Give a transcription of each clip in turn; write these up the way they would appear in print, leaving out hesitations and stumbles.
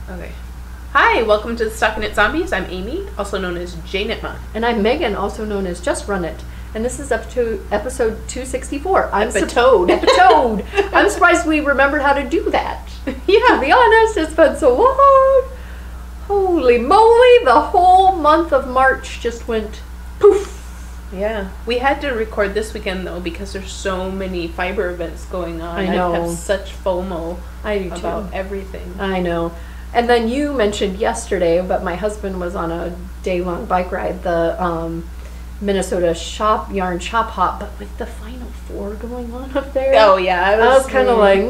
Okay. Hi, welcome to the StockinetteZombies. I'm Amy, also known as Janitma. And I'm Megan, also known as Just Run It. And this is up to episode 264. Episode. I'm surprised we remembered how to do that. Yeah. To be honest, it's been so long. Holy moly, the whole month of March just went poof. Yeah. We had to record this weekend, though, because there's so many fiber events going on. I know. I have such FOMO about everything. I know. And then you mentioned yesterday, but my husband was on a day-long bike ride, the Minnesota yarn shop hop, but with the Final Four going on up there. Oh, yeah. I was kind of like,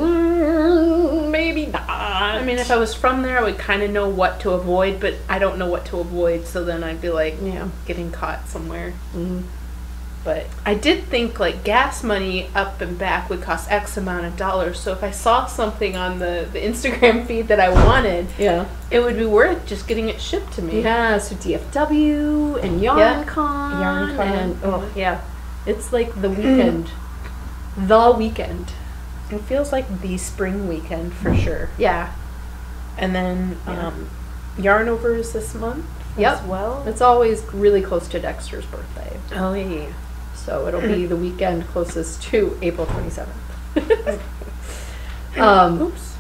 maybe not. I mean, if I was from there, I would kind of know what to avoid, but I don't know what to avoid, so then I'd be like, getting caught somewhere. Mm-hmm. But I did think, like, gas money up and back would cost X amount of dollars, so if I saw something on the Instagram feed that I wanted, it would be worth just getting it shipped to me. Yeah, so DFW and YarnCon. And, it's like the weekend. The weekend. It feels like the spring weekend for sure. Yeah. And then Yarn Over is this month as well. It's always really close to Dexter's birthday. Oh, yeah. So it'll be the weekend closest to April 27th.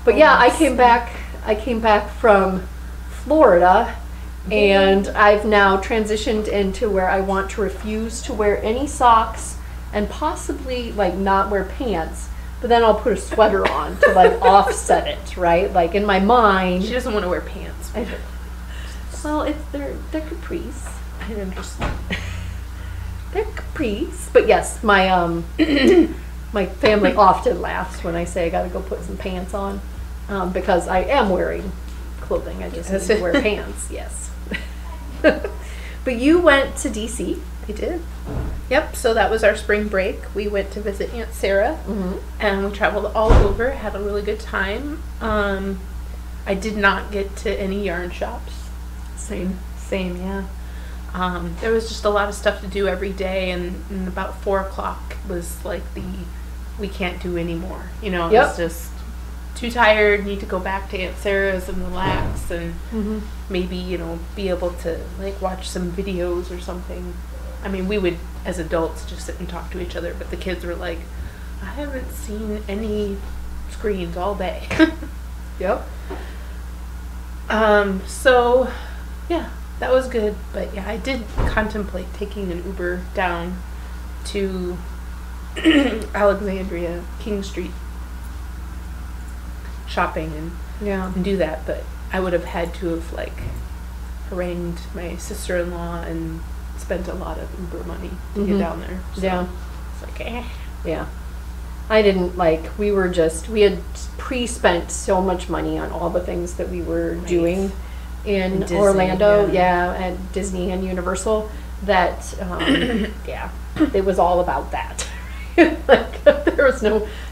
But yeah, I came back from Florida, and I've now transitioned into where I want to refuse to wear any socks and possibly like not wear pants. But then I'll put a sweater on to like offset it, right? Like in my mind, she doesn't want to wear pants. Well, they're capris. I understand. They're capris. But yes, my my family often laughs when I say I got to go put some pants on, because I am wearing clothing. I just need to wear pants. Yes. But you went to DC. I did. Yep, so that was our spring break. We went to visit Aunt Sarah, and we traveled all over, had a really good time. I did not get to any yarn shops. Same, yeah. There was just a lot of stuff to do every day, and about 4 o'clock was like we can't do anymore. You know, it was just too tired, need to go back to Aunt Sarah's and relax, and maybe, be able to like watch some videos or something. I mean, we would, as adults, just sit and talk to each other, but the kids were like, I haven't seen any screens all day. So, yeah, that was good. But yeah, I did contemplate taking an Uber down to Alexandria, King Street, shopping and do that. But I would have had to have like harangued my sister-in-law and spent a lot of Uber money to get down there. So it's like, Yeah. I didn't we had pre-spent so much money on all the things that we were doing in Disney, Orlando, at Disney and Universal, that, it was all about that. Like, there was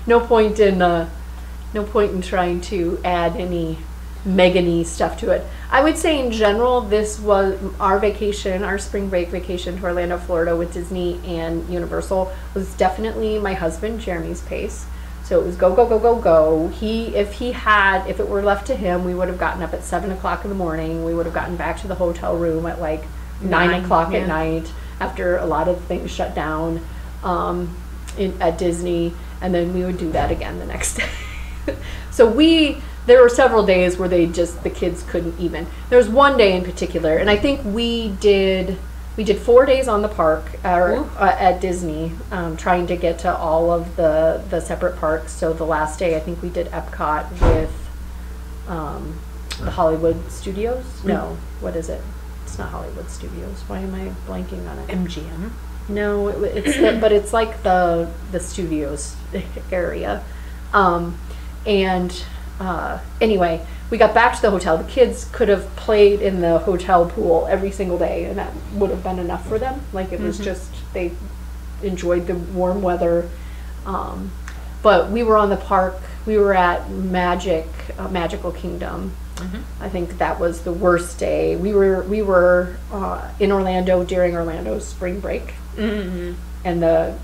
no point in trying to add any Megan-y stuff to it. I would say in general, this was our spring break vacation to Orlando, Florida with Disney and Universal was definitely my husband Jeremy's pace. So it was go, go, go, go, go. If it were left to him, we would have gotten up at 7 o'clock in the morning. We would have gotten back to the hotel room at like 9 o'clock at night after a lot of things shut down at Disney, and then we would do that again the next day. So there were several days where the kids couldn't even. There was one day in particular, and I think we did 4 days on the park at Disney, trying to get to all of the separate parks. So the last day, I think we did Epcot with the Hollywood Studios. No, what is it? It's not Hollywood Studios. Why am I blanking on it? MGM. No, but it's like the studios area. Anyway, we got back to the hotel. The kids could have played in the hotel pool every single day, and that would have been enough for them. Like, it was just, they enjoyed the warm weather. But we were on the park. We were at Magical Kingdom. I think that was the worst day. We were in Orlando during Orlando's spring break. and the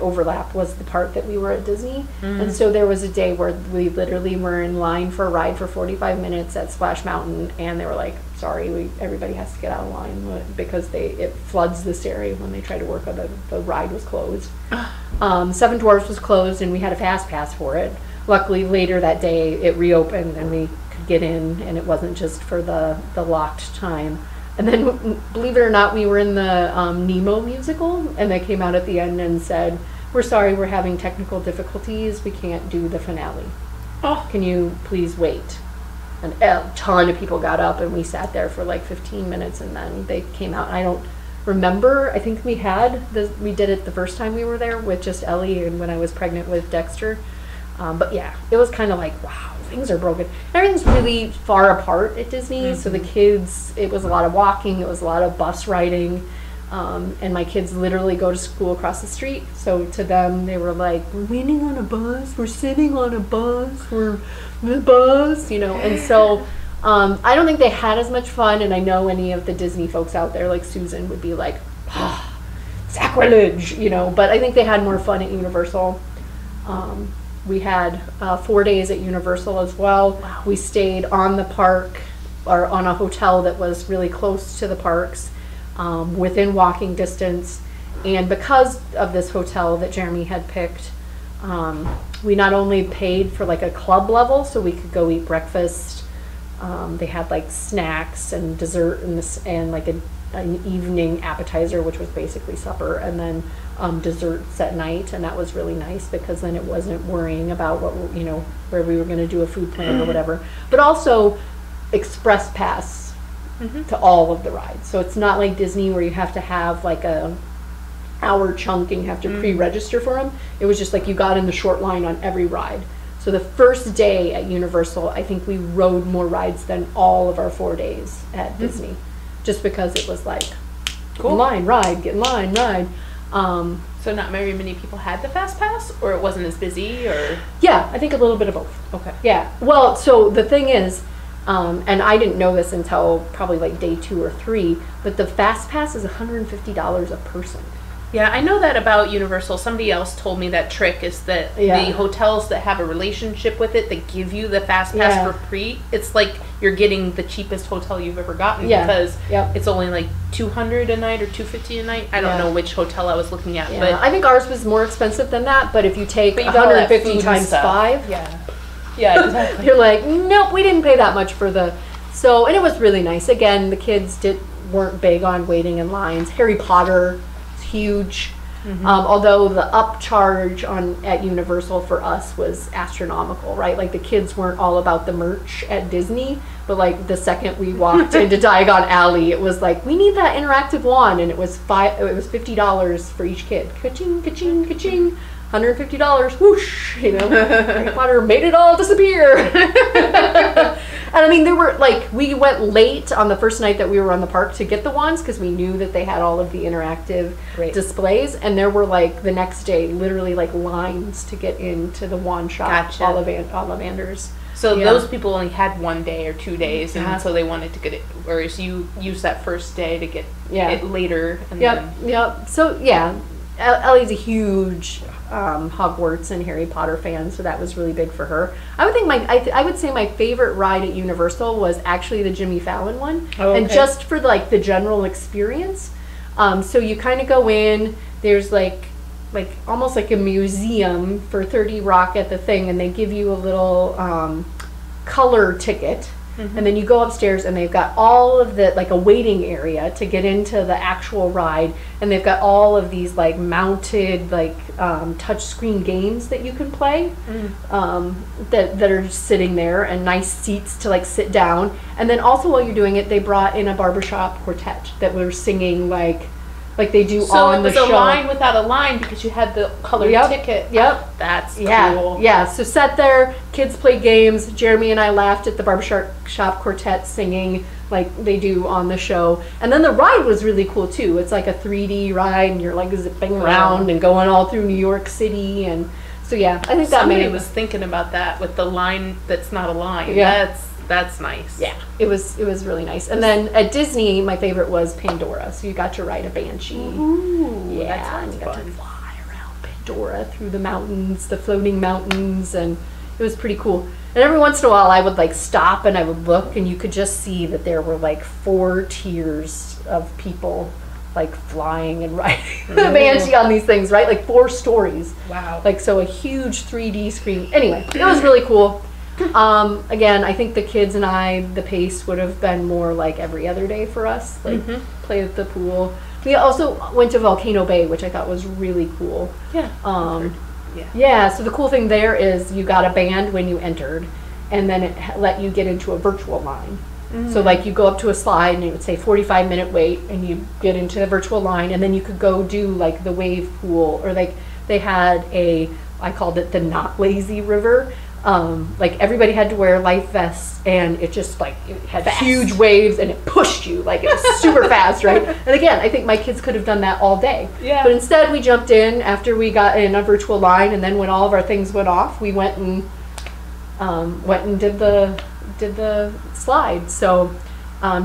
overlap was the part that we were at Disney. And so there was a day where we literally were in line for a ride for 45 minutes at Splash Mountain, and they were like, sorry, everybody has to get out of line because it floods this area when they try to work on the ride was closed. Seven Dwarfs was closed, and we had a fast pass for it. Luckily, later that day, it reopened, and we could get in, and it wasn't just for the locked time. And then, believe it or not, we were in the Nemo musical, and they came out at the end and said, we're sorry, we're having technical difficulties. We can't do the finale. Oh. Can you please wait? And a ton of people got up, and we sat there for like 15 minutes, and then they came out. I don't remember. I think we did it the first time we were there with just Ellie and when I was pregnant with Dexter. But yeah, it was kind of like, wow, things are broken. Everything's really far apart at Disney, so the kids, it was a lot of walking, it was a lot of bus riding, and my kids literally go to school across the street, so to them, they were like, we're waiting on a bus, we're sitting on a bus, we're the bus, and so I don't think they had as much fun, and I know any of the Disney folks out there, like Susan, would be like, sacrilege, but I think they had more fun at Universal. We had 4 days at Universal as well. Wow. We stayed on the park, or on a hotel that was really close to the parks, within walking distance. And because of this hotel that Jeremy had picked, we not only paid for like a club level, so we could go eat breakfast. They had like snacks and dessert and like an evening appetizer, which was basically supper, and then desserts at night, and that was really nice because then it wasn't worrying about where we were going to do a food plan or whatever. But also express pass to all of the rides, so it's not like Disney where you have to have like a hour chunk and you have to pre-register for them. It was just like you got in the short line on every ride. So the first day at Universal, I think we rode more rides than all of our 4 days at Disney, just because it was like, cool. Get in line, ride, get in line, ride. So not very many people had the fast pass, or it wasn't as busy, or? Yeah, I think a little bit of both. Okay. Yeah. Well, so the thing is, and I didn't know this until probably like day 2 or 3, but the fast pass is $150 a person. Yeah, I know that about Universal. Somebody else told me that trick is that the hotels that have a relationship with it, they give you the fast pass for free. It's like you're getting the cheapest hotel you've ever gotten because it's only like $200 a night or $250 a night. I don't know which hotel I was looking at, but I think ours was more expensive than that. But if you take 150 times 5, yeah, exactly. You're like, nope, we didn't pay that much for the. So, and it was really nice. Again, the kids weren't big on waiting in lines. Harry Potter. Huge, although the upcharge at Universal for us was astronomical, right? Like the kids weren't all about the merch at Disney, but like the second we walked into Diagon Alley, it was like, we need that interactive wand, and it was $50 for each kid. Ka-ching, ka-ching, ka-ching. $150, whoosh, Harry Potter made it all disappear. And I mean, we went late on the first night that we were on the park to get the wands because we knew that they had all of the interactive displays, and there were like the next day literally like lines to get into the wand shop. Gotcha. Ollivanders. So those people only had 1 day or 2 days, and so they wanted to get it, whereas you used that first day to get it later. And Yep. So Ellie's a huge Hogwarts and Harry Potter fan, so that was really big for her. I would say my favorite ride at Universal was actually the Jimmy Fallon one, and just for like the general experience. So you kind of go in. There's like almost like a museum for 30 Rock at the thing, and they give you a little color ticket. And then you go upstairs, and they've got all of the, like a waiting area to get into the actual ride, and they've got all of these like mounted like touch screen games that you can play that are just sitting there, and nice seats to like sit down. And then also while you're doing it, they brought in a barbershop quartet that were singing like they do on the show. So it was a line without a line because you had the colored ticket. Yep. That's cool. Yeah, so sat there, kids played games. Jeremy and I laughed at the barbershop quartet singing like they do on the show. And then the ride was really cool too. It's like a 3D ride, and you're like zipping around and going all through New York City. And so I think that somebody was thinking about that with the line that's not a line. That's nice. Yeah, it was really nice. And then at Disney, my favorite was Pandora. So you got to ride a Banshee. Ooh, yeah, that sounds and you got fun. to fly around Pandora through the mountains, the floating mountains, and it was pretty cool. And every once in a while, I would like stop and I would look, and you could just see that there were like 4 tiers of people like flying and riding the Banshee on these things, right? Like 4 stories. Wow. Like, so a huge 3D screen. Anyway, it was really cool. Again, I think the kids and I, the pace would have been more like every other day for us, like play at the pool. We also went to Volcano Bay, which I thought was really cool. Yeah. Yeah, so the cool thing there is you got a band when you entered, and then it let you get into a virtual line. So like you go up to a slide and it would say 45-minute wait, and you get into the virtual line, and then you could go do like the wave pool, or like they had I called it the not lazy river. Like everybody had to wear life vests, and it just like it had huge waves, and it pushed you like it was super fast, right? And again, I think my kids could have done that all day. Yeah. But instead, we jumped in after we got in a virtual line, and then when all of our things went off, we went and did the slide. So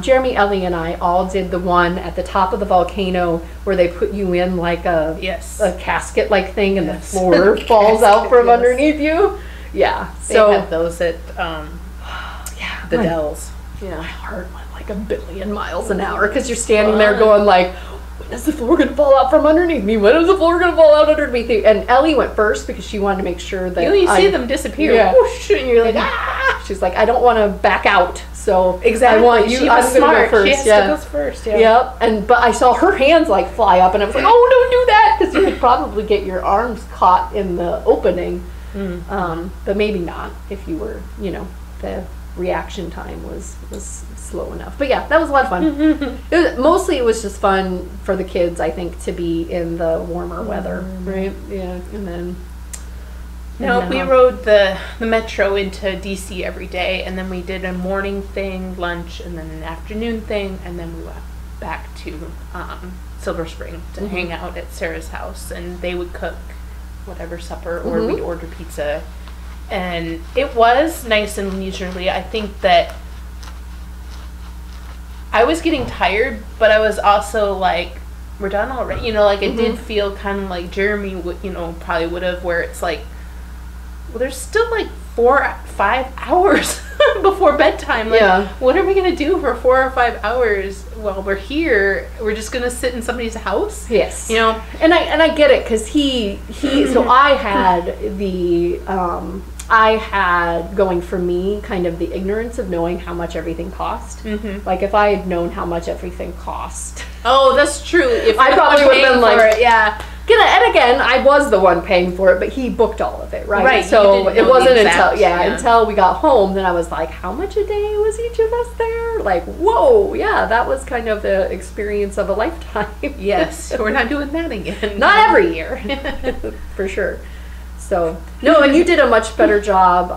Jeremy, Ellie, and I all did the one at the top of the volcano where they put you in like a casket like thing, and the floor falls out from underneath you. Yeah, so they have those at the Dells. Yeah, my heart went like 1,000,000,000 miles an hour because you're standing there going like, when is the floor going to fall out from underneath me? When is the floor going to fall out underneath me? And Ellie went first because she wanted to make sure that you see them disappear. Yeah. Whoosh, and you're like, ah! She's like, I don't want to back out, so exactly. I want you. She was smart. First. She has to go first. Yeah. Yep. But I saw her hands like fly up, and I was like, oh, don't do that, because you could probably get your arms caught in the opening. But maybe not if you were, the reaction time was slow enough. But yeah, that was a lot of fun. Mostly it was just fun for the kids, I think, to be in the warmer weather, right? Yeah, and then... we rode the metro into DC every day, and then we did a morning thing, lunch, and then an afternoon thing, and then we went back to Silver Spring to hang out at Sarah's house, and they would cook whatever supper, or we'd order pizza, and it was nice and leisurely. I think that I was getting tired, but I was also like, we're done already, it did feel kind of like Jeremy would, probably would have, where it's like, well, there's still like 4-5 hours before bedtime. Like, what are we gonna do for 4 or 5 hours while we're here? We're just gonna sit in somebody's house? Yes. And I get it, because he so I had going for me kind of the ignorance of knowing how much everything cost. Like if I had known how much everything cost. Oh, that's true. If I probably would have been like, yeah. And again, I was the one paying for it, but he booked all of it, right? Right. So it wasn't until we got home, then I was like, how much a day was each of us there? Like, whoa, yeah, that was kind of the experience of a lifetime. Yes, we're not doing that again. Not every year, for sure. So, no, and you did a much better job.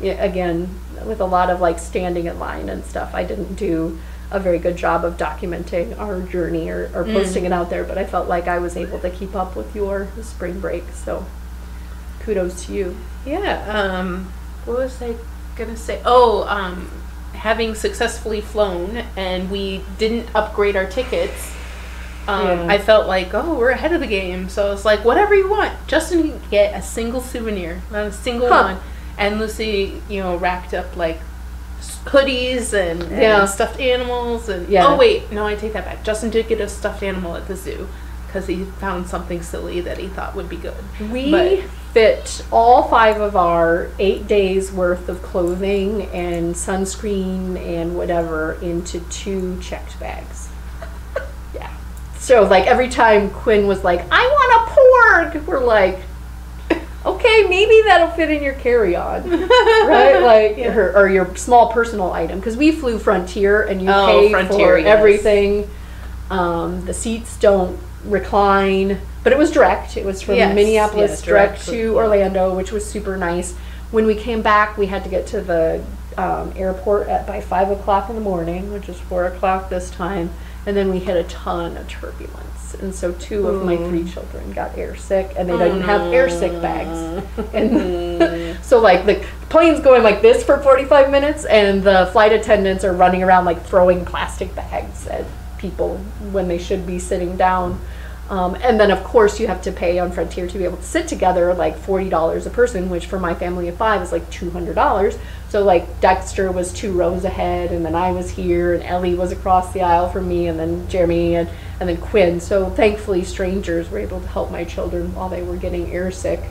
Again, with a lot of like standing in line and stuff, I didn't do a very good job of documenting our journey or posting it out there, but I felt like I was able to keep up with your spring break, so kudos to you. Yeah, what was I gonna say? Having successfully flown, and we didn't upgrade our tickets, I felt like, we're ahead of the game, so I was like, whatever you want. Justin didn't get a single souvenir, not a single one, and Lucy, racked up like hoodies and stuffed animals, and oh wait, no, I take that back. Justin did get a stuffed animal at the zoo because he found something silly that he thought would be good. We fit all 5 of our 8 days worth of clothing and sunscreen and whatever into 2 checked bags. Yeah. So like every time Quinn was like, I want a porg, we're like, okay, maybe that'll fit in your carry-on, right? Like, or your small personal item, because we flew Frontier, and you pay for everything. The seats don't recline, but it was direct. It was from Minneapolis direct to Orlando, which was super nice. When we came back, we had to get to the airport by 5 o'clock in the morning, which is 4 o'clock this time, and then we hit a ton of turbulence. And so 2 of my 3 children got air sick, and they didn't have air sick bags. And So like the plane's going like this for 45 minutes, and the flight attendants are running around like throwing plastic bags at people when they should be sitting down. And then of course you have to pay on Frontier to be able to sit together, like $40 a person, which for my family of 5 is like $200. So like Dexter was 2 rows ahead, and then I was here, and Ellie was across the aisle from me, and then Jeremy, and then Quinn. So thankfully strangers were able to help my children while they were getting airsick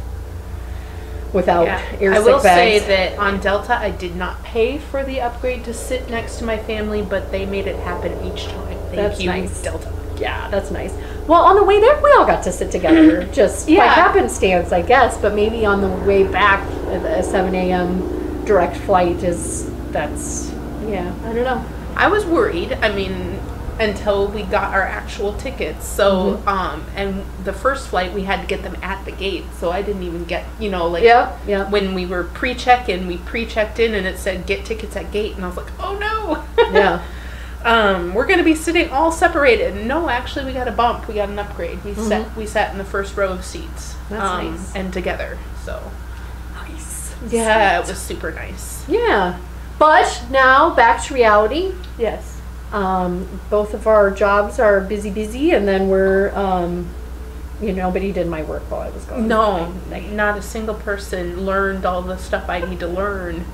without airsick bags. I will say that on Delta I did not pay for the upgrade to sit next to my family, but they made it happen each time. Thank you, nice. Delta. Yeah, that's nice. Well, on the way there, we all got to sit together, just by happenstance, I guess. But maybe on the way back, a 7 a.m. direct flight I don't know. I was worried. I mean, until we got our actual tickets. So, and the first flight we had to get them at the gate. So I didn't even get, when we were pre-check-in, we pre-checked in and it said get tickets at gate, and I was like, oh no. Yeah. We're going to be sitting all separated. No, actually, we got a bump. We got an upgrade. We sat in the first row of seats. That's nice. And together. So nice. Yeah, it was super nice. Yeah. But now back to reality. Yes. Both of our jobs are busy, and then we're nobody did my work while I was gone. No, not a single person learned all the stuff I need to learn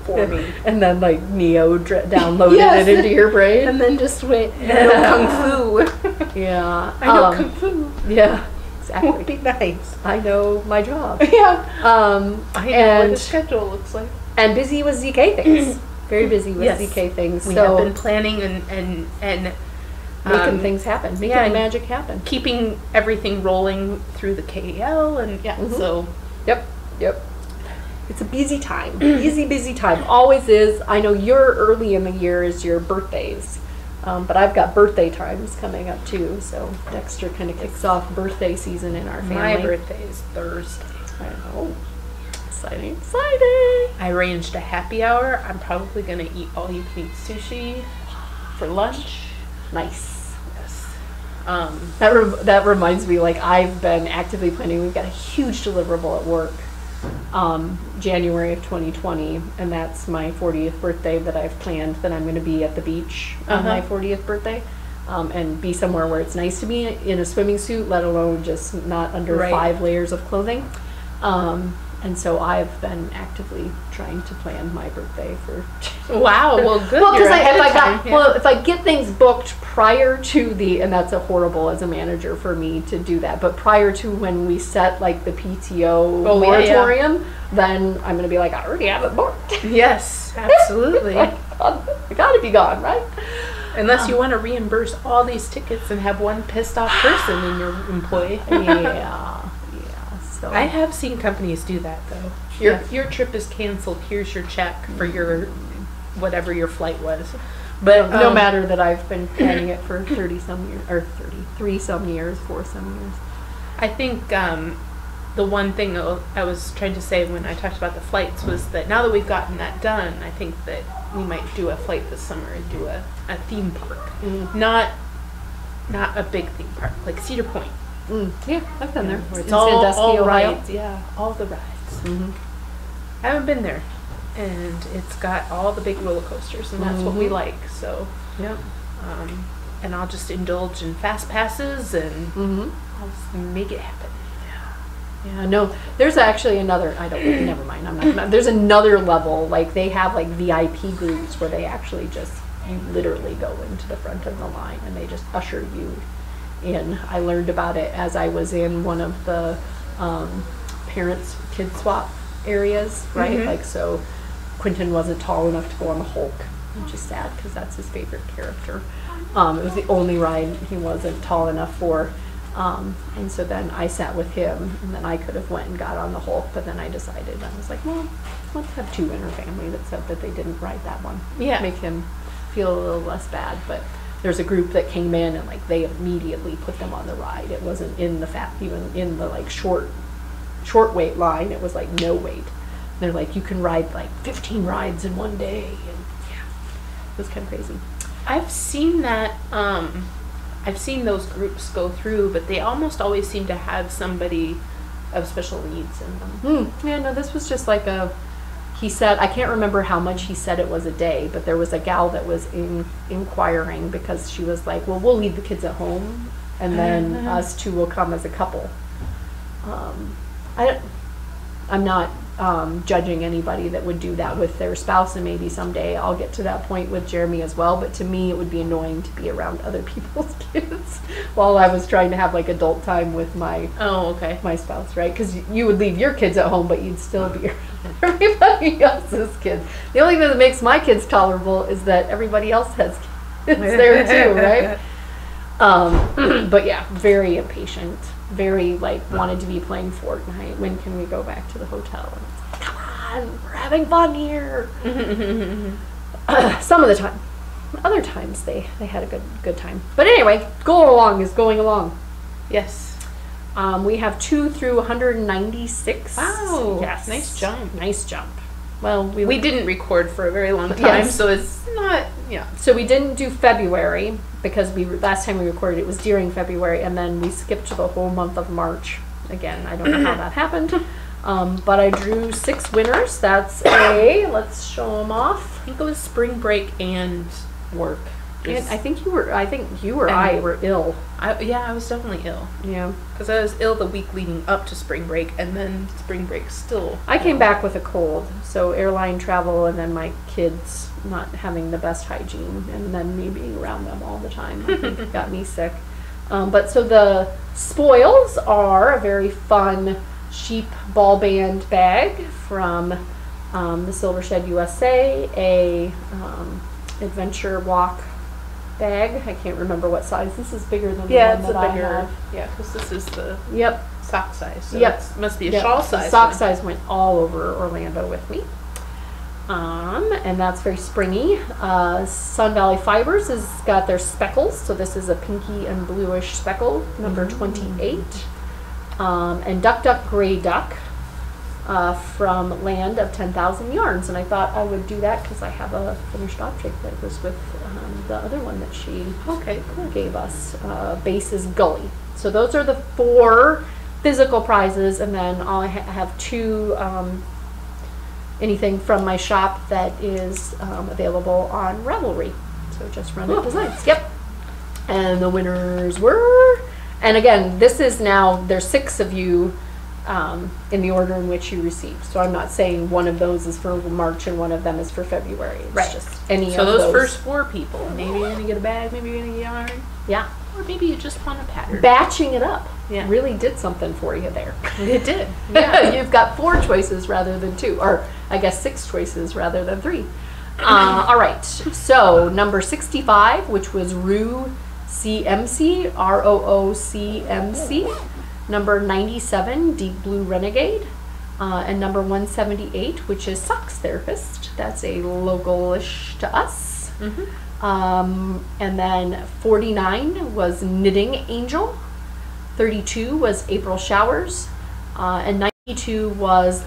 for me. And then like Neo downloaded it into your brain, and then just went kung fu. Yeah, I know kung fu. Yeah, exactly. Would be nice. I know my job. Yeah. I know what the schedule looks like. And busy with ZK things. Very busy with ZK things. We have been planning and making things happen, making the magic happen, keeping everything rolling through the KL, and so. Yep. It's a busy time. busy time. Always is. I know you're early in the year is your birthdays, but I've got birthday times coming up too. So Dexter kind of kicks off birthday season in our family. My birthday is Thursday. I know. Exciting. I arranged a happy hour. I'm probably going to eat all you can eat sushi for lunch. Nice. Yes. That reminds me, like, I've been actively planning. We've got a huge deliverable at work, January of 2020, and that's my 40th birthday that I've planned that I'm going to be at the beach on my 40th birthday, and be somewhere where it's nice to be in a swimming suit, let alone just not under 5 layers of clothing. And so I've been actively trying to plan my birthday for. Wow, well, good. Well, because if I get things booked prior to and that's a horrible as a manager for me to do that. But prior to when we set like the PTO moratorium, then I'm going to be like, I already have it booked. Yes, absolutely. I got to be gone, right? Unless you want to reimburse all these tickets and have one pissed off person in your employee. Yeah. So. I have seen companies do that though. Your trip is canceled. Here's your check for your whatever your flight was. But no matter that I've been planning it for 30 some years or 33 some years, 4 some years. I think the one thing I was trying to say when I talked about the flights was that now that we've gotten that done, I think that we might do a flight this summer and do a theme park. Not a big theme park like Cedar Point. Yeah, I've been there. Where it's all rides. Yeah, all the rides. I haven't been there, and it's got all the big roller coasters, and that's what we like. So, and I'll just indulge in fast passes, and I'll just make it happen. Yeah. No, there's actually another. Never mind. I'm not gonna. There's another level. Like they have like VIP groups where they actually you literally go into the front of the line, and they just usher you. And I learned about it as I was in one of the parents kid swap areas, right? Like, so Quentin wasn't tall enough to go on the Hulk, which is sad because that's his favorite character. It was the only ride he wasn't tall enough for, and so then I sat with him, and then I could have went and got on the Hulk, but then I decided, I was like, well, let's have 2 in our family that said that they didn't ride that one. Yeah, make him feel a little less bad, but. There's a group that came in and like they immediately put them on the ride. It wasn't in the even in the like short wait line. It was like no wait. And they're like, you can ride like 15 rides in one day, and it was kind of crazy. I've seen that. I've seen those groups go through, but they almost always seem to have somebody of special needs in them. Yeah, no, this was just like he said, I can't remember how much he said it was a day, but there was a gal that was inquiring because she was like, well, we'll leave the kids at home and then us two will come as a couple. I'm not judging anybody that would do that with their spouse, and maybe someday I'll get to that point with Jeremy as well, but to me it would be annoying to be around other people's kids while I was trying to have like adult time with my my spouse, right? Because you would leave your kids at home, but you'd still be around everybody else's kids. The only thing that makes my kids tolerable is that everybody else has kids there too, right? But yeah, very impatient. Very like wanted to be playing Fortnite. When can we go back to the hotel? And it's like, come on, we're having fun here. Some of the time, other times they had a good time. But anyway, going along. Yes. We have 2 through 196. Wow. Yes. Nice jump. Nice jump. Well, we didn't record for a very long time, so it's not, So we didn't do February because last time we recorded it was during February, and then we skipped to the whole month of March. Again, I don't know how that happened, but I drew 6 winners. That's let's show them off. I think it was spring break and work. And I think you or I were ill. I was definitely ill. Yeah. Because I was ill the week leading up to spring break, and then spring break still. I came back with a cold, so airline travel, and then my kids not having the best hygiene, and then me being around them all the time, I think got me sick. But so the spoils are a very fun sheep ball band bag from the Silver Shed USA, a adventure walk bag. I can't remember what size. This is bigger than the one that I have. Yeah, because this is the sock size. So it must be a shawl size. The sock size went all over Orlando with me. And that's very springy. Sun Valley Fibers has got their speckles. So this is a pinky and bluish speckle, number 28. And Duck Duck Gray Duck from Land of 10,000 Yarns. And I thought I would do that because I have a finished object that was with the other one that she gave us. Base is Gully. So those are the 4 physical prizes, and then I have 2 anything from my shop that is available on Ravelry. So just Run It Designs. Yep. And the winners were, and again, this is now, there's 6 of you in the order in which you received. So I'm not saying one of those is for March and one of them is for February. It's just any so of those first 4 people, maybe you're going to get a bag, maybe you're going to get yarn. Yeah. Or maybe you just want a pattern. Batching it up really did something for you there. It did. Yeah, you've got 4 choices rather than 2, or I guess 6 choices rather than 3. All right, so number 65, which was Roo CMC, ROOCMC. Number 97, Deep Blue Renegade. And number 178, which is Socks Therapist. That's a local-ish to us. And then 49 was Knitting Angel. 32 was April Showers. And 92 was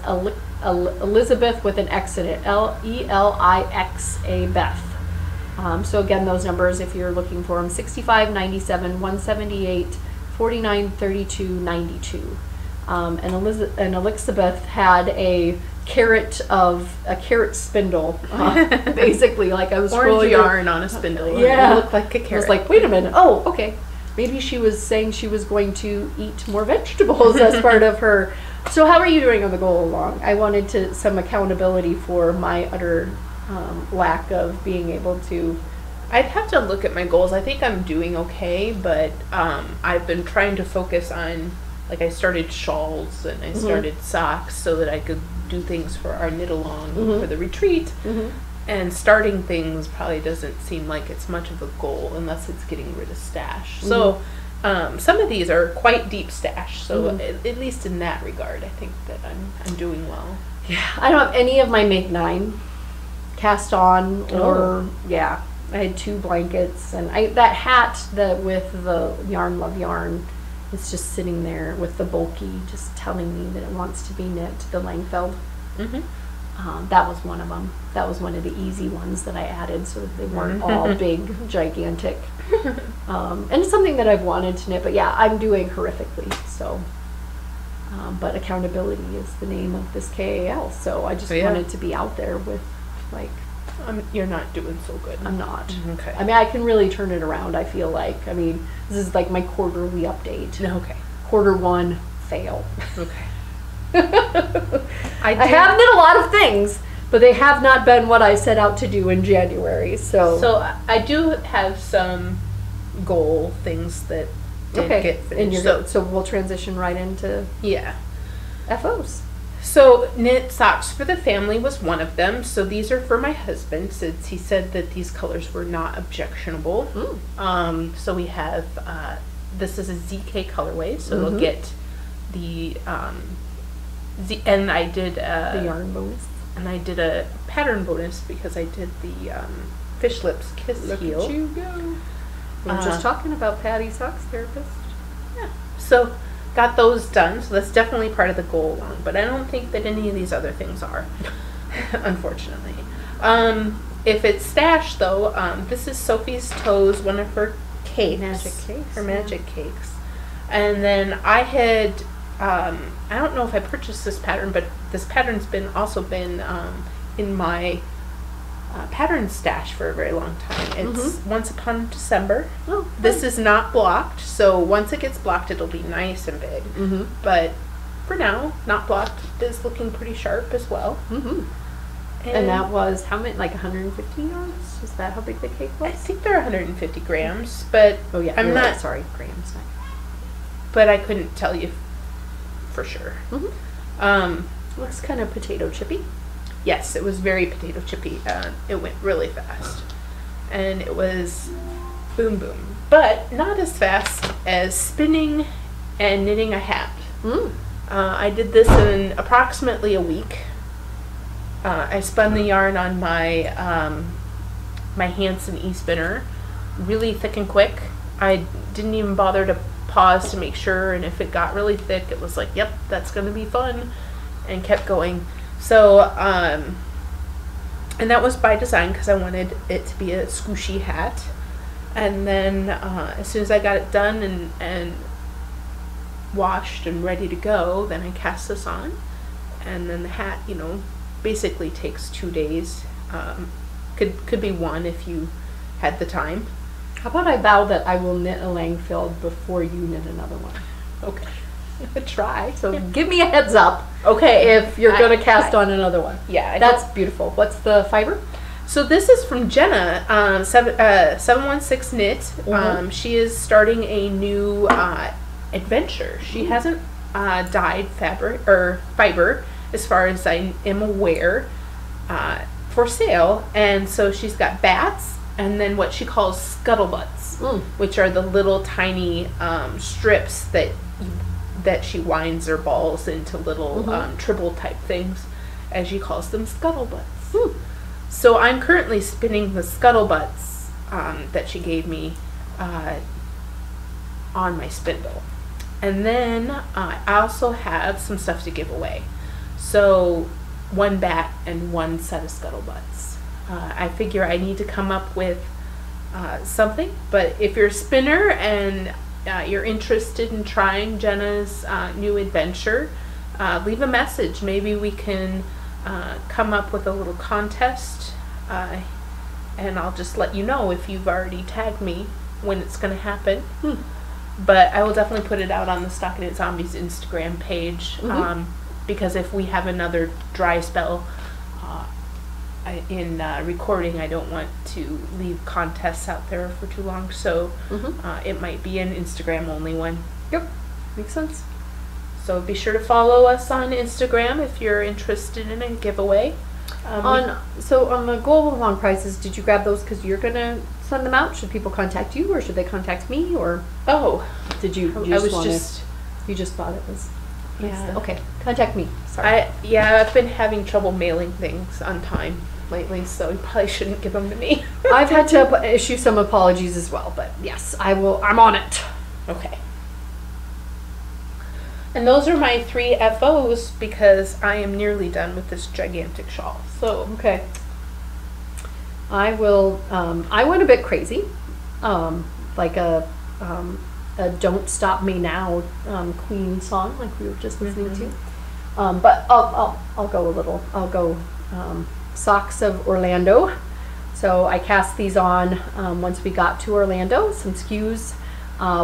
Elizabeth with an X in it, Elixa Beth. So again, those numbers, if you're looking for them, 65, 97, 178, 49, 32, 92. And Elizabeth had a carrot spindle, basically, like I was orange yarn on a spindle. Yeah, it looked like a carrot. I was like, wait a minute. Oh, okay. Maybe she was saying she was going to eat more vegetables as part of her. So how are you doing on the go along? I wanted some accountability for my utter lack of being able to. I'd have to look at my goals. I think I'm doing okay, but I've been trying to focus on, like, I started shawls and I started socks so that I could do things for our knit along for the retreat. And starting things probably doesn't seem like it's much of a goal unless it's getting rid of stash. So some of these are quite deep stash. So at least in that regard, I think that I'm doing well. Yeah, I don't have any of my Make 9 cast on or I had 2 blankets, and that hat with the Yarn Love Yarn is just sitting there with the bulky, just telling me that it wants to be knit. The Langfeld. That was one of them. That was one of the easy ones that I added, so that they weren't all big, gigantic. And it's something that I've wanted to knit, but yeah, I'm doing horrifically. So But accountability is the name of this KAL. So I just wanted to be out there with, like, you're not doing so good. I'm not. Okay. I mean, I can really turn it around, I feel like. I mean, this is like my quarterly update. Okay. Quarter 1, fail. Okay. I have did a lot of things, but they have not been what I set out to do in January. So I do have some goal things that did get finished. And so we'll transition right into FOs. So knit socks for the family was one of them. So these are for my husband, since he said that these colors were not objectionable. So we have this is a ZK colorway, so they'll get the and I did the yarn bonus, and I did a pattern bonus because I did the fish lips kiss heel. Look at you go. We were just talking about Patty Socks Therapist. Yeah. So got those done. So that's definitely part of the goal along. But I don't think that any of these other things are, unfortunately. If it's stashed though, this is Sophie's Toes, one of her cakes. Magic cakes. Her magic cakes. And then I had, I don't know if I purchased this pattern, but this pattern's also been in my pattern stash for a very long time. It's Once Upon December. Oh, this is not blocked, so once it gets blocked, it'll be nice and big. But for now, not blocked is looking pretty sharp as well. And that was how many? Like 150 yards? Is that how big the cake was? I think they're 150 grams, but I'm not sorry, grams. But I couldn't tell you for sure. Looks kind of potato chippy. Yes, it was very potato chippy. It went really fast, and it was boom boom, but not as fast as spinning and knitting a hat. I did this in approximately a week. I spun the yarn on my my Hanson e-spinner really thick and quick. I didn't even bother to pause to make sure, and if it got really thick, it was like, yep, that's going to be fun, and kept going. So, and that was by design because I wanted it to be a squishy hat. And then as soon as I got it done and washed and ready to go, then I cast this on. And then the hat, you know, basically takes 2 days. Could be 1 if you had the time. How about I vow that I will knit a Langfield before you knit another one? Okay. Try. So give me a heads up. Okay. If you're going to cast on another one. Yeah. That's beautiful. What's the fiber? So this is from Jenna, 716 Knit. She is starting a new adventure. She hasn't dyed fabric or fiber, as far as I am aware, for sale. And so she's got bats and then what she calls scuttlebutts, which are the little tiny strips that she winds her balls into little tribble type things, as she calls them, scuttlebutts. So I'm currently spinning the scuttlebutts that she gave me on my spindle. And then I also have some stuff to give away. So 1 bat and 1 set of scuttlebutts. I figure I need to come up with something, but if you're a spinner and you're interested in trying Jenna's new adventure, leave a message. Maybe we can come up with a little contest, and I'll just let you know if you've already tagged me when it's going to happen. But I will definitely put it out on the StockinetteZombies Instagram page, because if we have another dry spell in recording, I don't want to leave contests out there for too long, so it might be an Instagram only one. Yep, makes sense. So be sure to follow us on Instagram if you're interested in a giveaway. So on the global long prizes, did you grab those because you're gonna send them out? Should people contact you, or should they contact me, or did you? You just thought it was. Yeah. Okay, contact me. Sorry. I've been having trouble mailing things on time lately, so you probably shouldn't give them to me. I've had to issue some apologies as well, but yes, I will. I'm on it. Okay. And those are my 3 FOs because I am nearly done with this gigantic shawl. So okay. I will. I went a bit crazy, like a Don't Stop Me Now Queen song, like we were just listening to. But I'll go Socks of Orlando. So I cast these on once we got to Orlando, some SKUs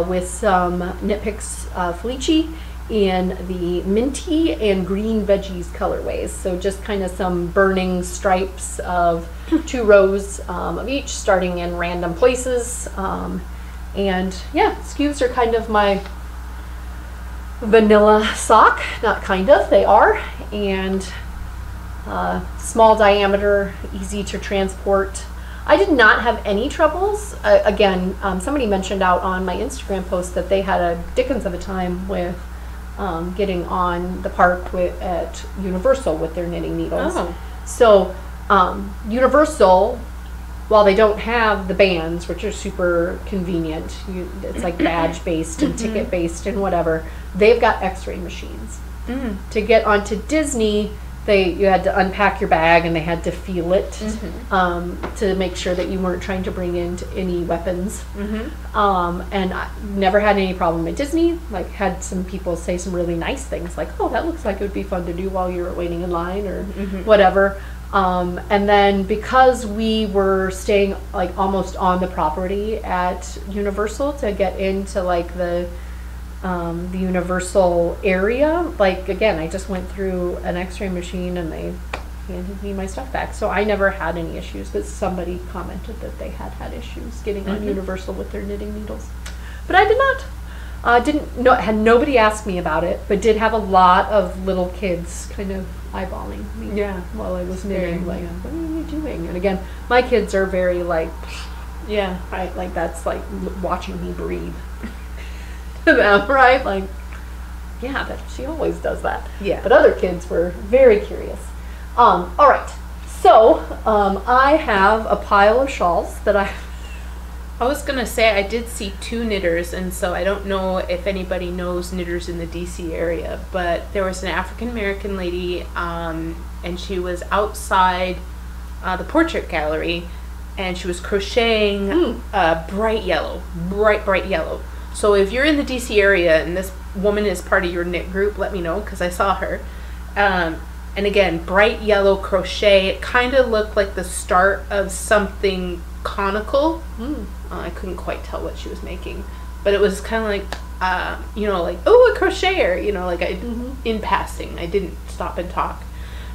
with some Knit Picks Felici in the minty and green veggies colorways. So just kind of some burning stripes of 2 rows of each, starting in random places. And yeah, SKUs are kind of my vanilla sock, not kind of, they are. And small diameter, easy to transport. I did not have any troubles. Again, somebody mentioned out on my Instagram post that they had a dickens of a time with getting on the park at Universal with their knitting needles. Oh. So Universal, while they don't have the bands, which are super convenient, it's like badge based and ticket based and whatever, they've got x-ray machines. To get onto Disney, you had to unpack your bag and they had to feel it to make sure that you weren't trying to bring in any weapons. And I never had any problem at Disney. Like, had some people say some really nice things like, oh, that looks like it would be fun to do while you were waiting in line or whatever. And then because we were staying like almost on the property at Universal to get into like the Universal area, like again, I just went through an x-ray machine and they handed me my stuff back. So I never had any issues, but somebody commented that they had issues getting on Universal with their knitting needles. But I did not. Had nobody asked me about it, but did have a lot of little kids kind of eyeballing me while I was knitting, like, what are you doing? And again, my kids are very like, right, like that's like watching me breathe. Them, right? Like, yeah, that she always does that. Yeah. But other kids were very curious. All right. So, I have a pile of shawls that I was gonna say I did see 2 knitters, and so I don't know if anybody knows knitters in the DC area, but there was an African American lady, and she was outside the portrait gallery, and she was crocheting bright yellow. So if you're in the DC area and this woman is part of your knit group, let me know, because I saw her. And again, bright yellow crochet. It kind of looked like the start of something conical. I couldn't quite tell what she was making, but it was kind of like, you know, like, oh, a crocheter, you know, like in passing. I didn't stop and talk.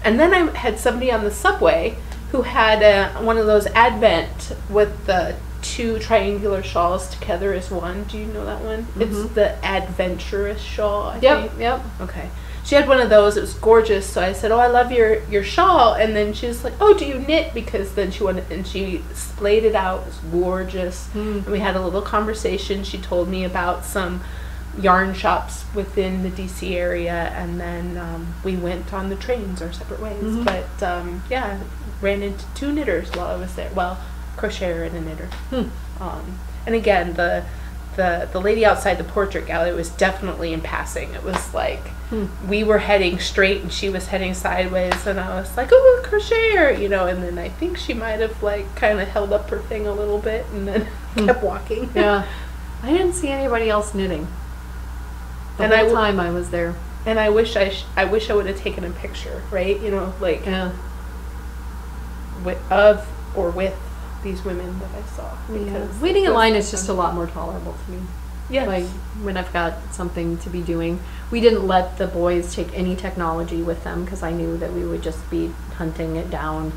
And then I had somebody on the subway who had one of those Advent with the 2 triangular shawls together as one. Do you know that one? It's the Adventurous shawl, I think. Yep. Okay. She had one of those. It was gorgeous. So I said, oh, I love your shawl. And then she was like, oh, do you knit? Because then she went and she splayed it out. It was gorgeous. And we had a little conversation. She told me about some yarn shops within the DC area. And then we went on the trains our separate ways. But yeah, ran into 2 knitters while I was there. Well, crocheter and a knitter. And again, the lady outside the portrait gallery was definitely in passing. It was like we were heading straight and she was heading sideways, and I was like, oh, crocheter, you know. And then I think she might have like kind of held up her thing a little bit and then kept walking. Yeah, I didn't see anybody else knitting the whole time I was there. And I wish I would have taken a picture, right? You know, like with these women that I saw. Because waiting in line is just a lot more tolerable to me. Yes. Like when I've got something to be doing. We didn't let the boys take any technology with them because I knew that we would just be hunting it down,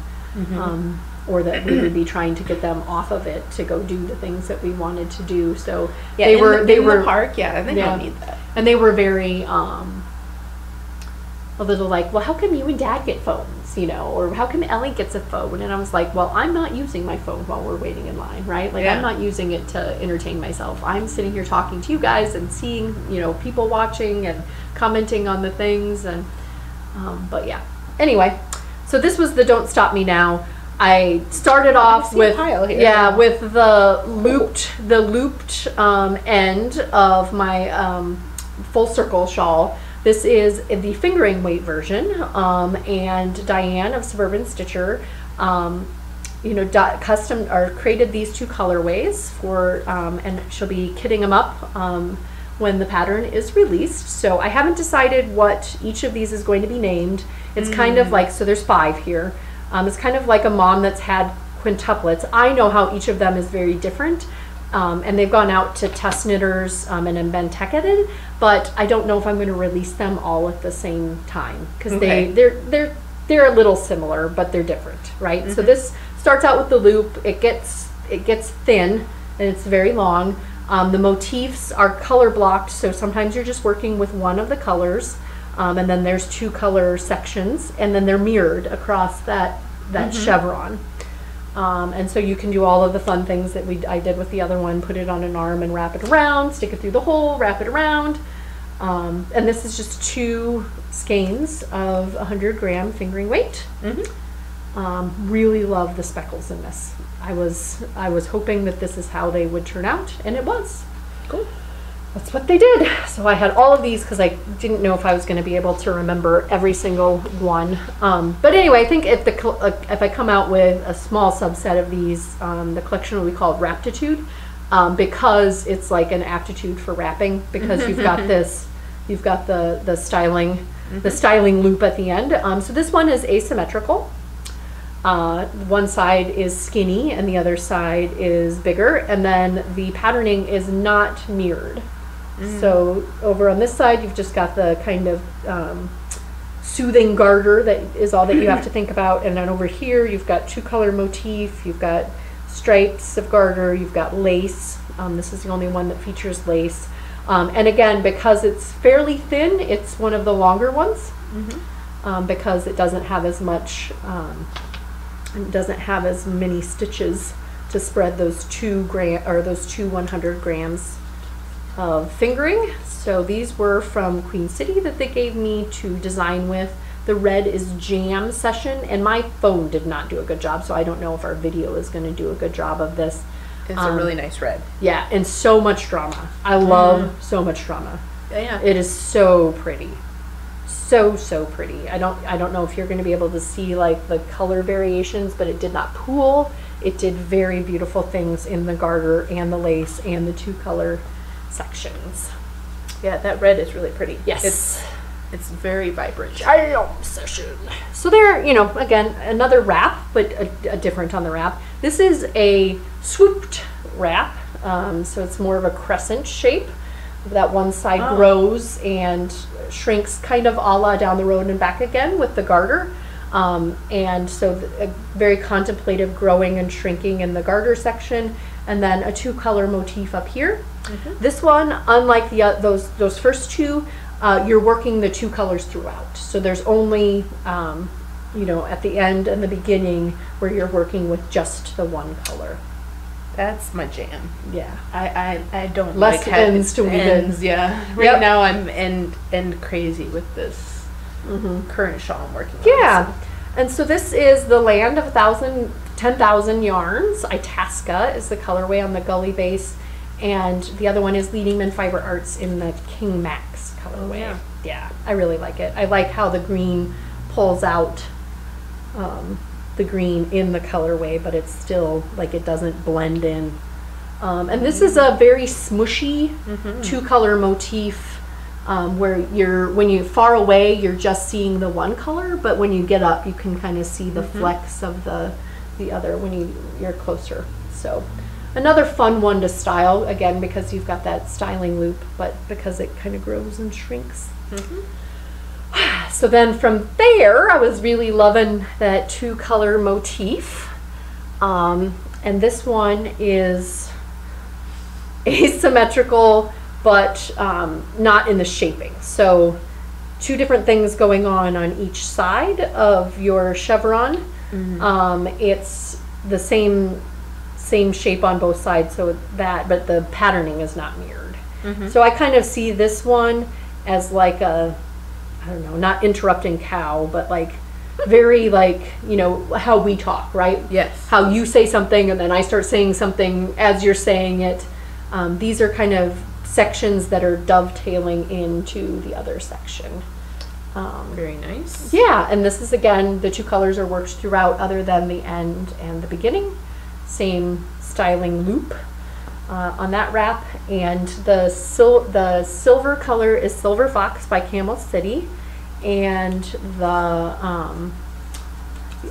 or that we would be trying to get them off of it to go do the things that we wanted to do. So they were in the park, and they don't need that. And they were very a little like, well, how come you and Dad get phones, you know, or how come Ellie gets a phone? And I was like, well, I'm not using my phone while we're waiting in line, right? Like, I'm not using it to entertain myself. I'm sitting here talking to you guys and seeing, you know, people watching and commenting on the things. And but yeah, anyway, so this was the Don't Stop Me Now. I started off with with the looped end of my full circle shawl. This is the fingering weight version, and Diane of Suburban Stitcher you know, custom or created these 2 colorways for, and she'll be kitting them up when the pattern is released. So I haven't decided what each of these is going to be named. It's kind of like, so there's 5 here. It's kind of like a mom that's had quintuplets. I know how each of them is very different. And they've gone out to test knitters and have been tech edited, but I don't know if I'm going to release them all at the same time because they're a little similar, but they're different, right? So this starts out with the loop. It gets thin and it's very long. The motifs are color blocked, so sometimes you're just working with one of the colors, and then there's 2 color sections, and then they're mirrored across that chevron. And so you can do all of the fun things that I did with the other one, put it on an arm and wrap it around, stick it through the hole, wrap it around. And this is just 2 skeins of 100-gram fingering weight. Really love the speckles in this. I was hoping that this is how they would turn out, and it was. Cool. That's what they did. So I had all of these because I didn't know if I was going to be able to remember every single one. But anyway, I think if I come out with a small subset of these, the collection will be called Raptitude, because it's like an aptitude for wrapping, because you've got you've got the styling loop at the end. So this one is asymmetrical. One side is skinny and the other side is bigger, and then the patterning is not mirrored. So over on this side, you've just got the kind of soothing garter that is all that you have to think about, and then over here you've got 2 color motif, you've got stripes of garter, you've got lace. This is the only one that features lace. And again, because it's fairly thin, it's one of the longer ones, because it doesn't have as much, it doesn't have as many stitches to spread those 2 100 grams of fingering. So these were from Queen City that they gave me to design with. The red is Jam Session, and my phone did not do a good job, so I don't know if our video is going to do a good job of this. It's a really nice red. Yeah, and so much drama. I love so much drama. Yeah. It is so pretty. So pretty. I don't know if you're going to be able to see like the color variations, but it did not pool. It did very beautiful things in the garter and the lace and the 2 color sections. Yeah, that red is really pretty. Yes. It's very vibrant. Jam Session. So there, you know, again, another wrap, but a different on the wrap. This is a swooped wrap, so it's more of a crescent shape. That one side grows and shrinks kind of a la Down the Road and Back Again with the garter. And so a very contemplative growing and shrinking in the garter section, and then a 2 color motif up here. This one, unlike those first 2, you're working the 2 colors throughout. So there's only, you know, at the end and the beginning where you're working with just the 1 color. That's my jam. Yeah. I don't less like ends to weave ends. Yeah. Right now I'm end crazy with this current shawl I'm working on. Yeah. And so this is the Land of 10,000 Yarns. Itasca is the colorway on the Gully base, and the other one is Leading Men Fiber Arts in the King Max colorway. Yeah, I really like it. I like how the green pulls out the green in the colorway, but it's still like it doesn't blend in. And this is a very smushy 2 color motif, where when you're far away, you're just seeing the 1 color, but when you get up, you can kind of see the flecks of the other when you're closer. So another fun one to style, again, because you've got that styling loop, but because it kind of grows and shrinks. So then from there, I was really loving that 2 color motif. And this one is asymmetrical, but not in the shaping. So 2 different things going on each side of your chevron. It's the same shape on both sides, so but the patterning is not mirrored. So I kind of see this one as like a, I don't know, not interrupting cow, but like very like, you know, how we talk, right? Yes. How you say something and then I start saying something as you're saying it. These are kind of sections that are dovetailing into the other section. Very nice. Yeah, and this is, again, the two colors are worked throughout other than the end and the beginning. Same styling loop on that wrap. And the silver color is Silver Fox by Camel City. And the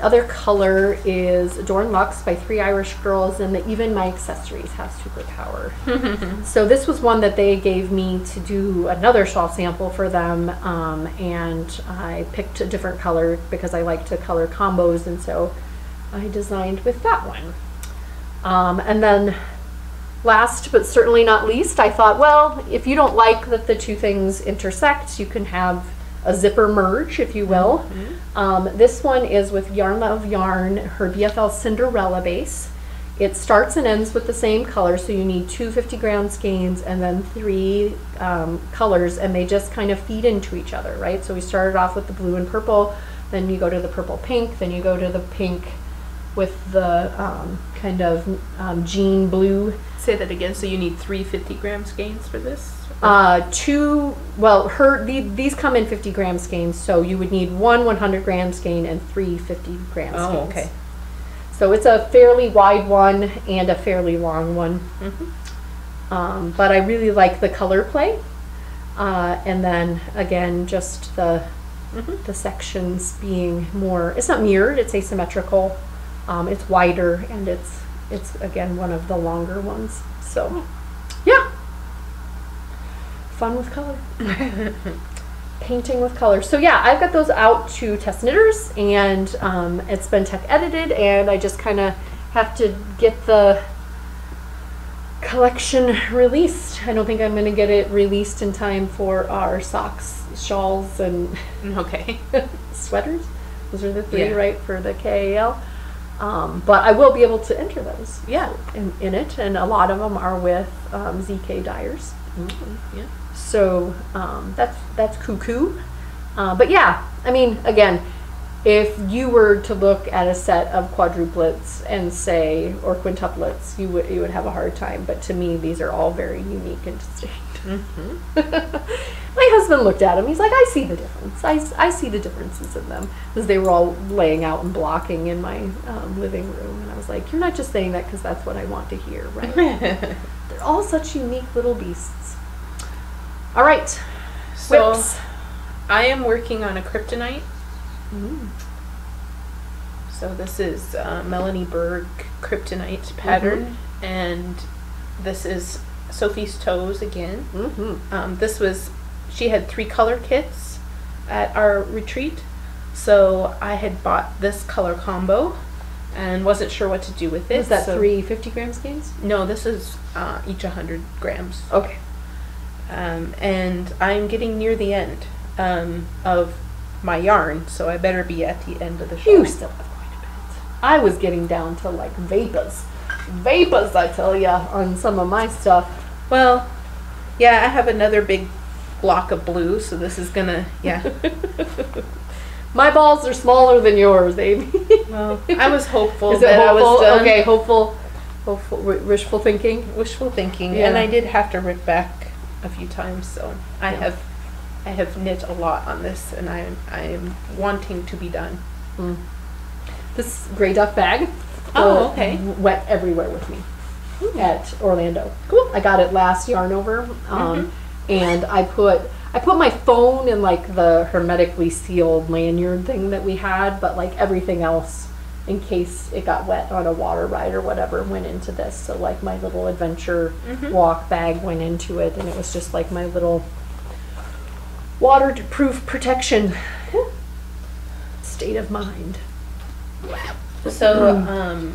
other color is Adorn Luxe by Three Irish Girls, and Even My Accessories has superpower. So this was one that they gave me to do another shawl sample for them, and I picked a different color because I like to color combos, and so I designed with that one. And then last but certainly not least, I thought, well, if you don't like that the two things intersect, you can have a zipper merge, if you will. This one is with Yarn Love Yarn, her BFL Cinderella base. It starts and ends with the same color, so you need two 50-gram skeins and then 3 colors, and they just kind of feed into each other, right? So we started off with the blue and purple, then you go to the purple pink, then you go to the pink with the kind of jean blue. Say that again. So you need 3 50-gram skeins for this? These come in 50-gram skeins, so you would need 1 100-gram skein and 3 50-gram skeins. Oh, okay. So it's a fairly wide one and a fairly long one. But I really like the color play. And then again, just the sections being more, it's not mirrored, it's asymmetrical. It's wider, and it's again one of the longer ones. So yeah. Fun with color. Painting with color. So yeah, I've got those out to test knitters, and it's been tech edited, and I just kind of have to get the collection released. I don't think I'm going to get it released in time for our socks, shawls, and sweaters. Those are the 3, right, for the KAL. But I will be able to enter those in it, and a lot of them are with ZK dyers. So that's cuckoo. But yeah, I mean, again, if you were to look at a set of quadruplets and say, or quintuplets, you would have a hard time. But to me, these are all very unique and distinct. My husband looked at them. He's like, I see the difference. I see the differences in them, because they were all laying out and blocking in my living room. And I was like, you're not just saying that because that's what I want to hear, right? They're all such unique little beasts. All right. So Whips. I am working on a kryptonite. So this is Melanie Berg kryptonite pattern, and this is Sophie's Toes again. She had 3 color kits at our retreat, so I had bought this color combo and wasn't sure what to do with it. Was that 3 50-gram skeins? No, this is each 100 grams. Okay. And I'm getting near the end of my yarn, so I better be at the end of the show. You still have quite a bit. I was getting down to like vapors, I tell ya, on some of my stuff. Well, yeah, I have another big block of blue, so this is gonna, My balls are smaller than yours, Amy. Well, I was hopeful Is it that hopeful? I was done. Okay, hopeful, wishful thinking. Wishful thinking, Yeah. and I did have to rip back a few times, so I have knit a lot on this, and I am wanting to be done. This gray duck bag. Went everywhere with me at Orlando. Cool. I got it last yarn over, and I put my phone in like the hermetically sealed lanyard thing that we had, but like everything else, in case it got wet on a water ride or whatever, went into this. So like my little adventure walk bag went into it, and it was just like my little waterproof protection state of mind. So,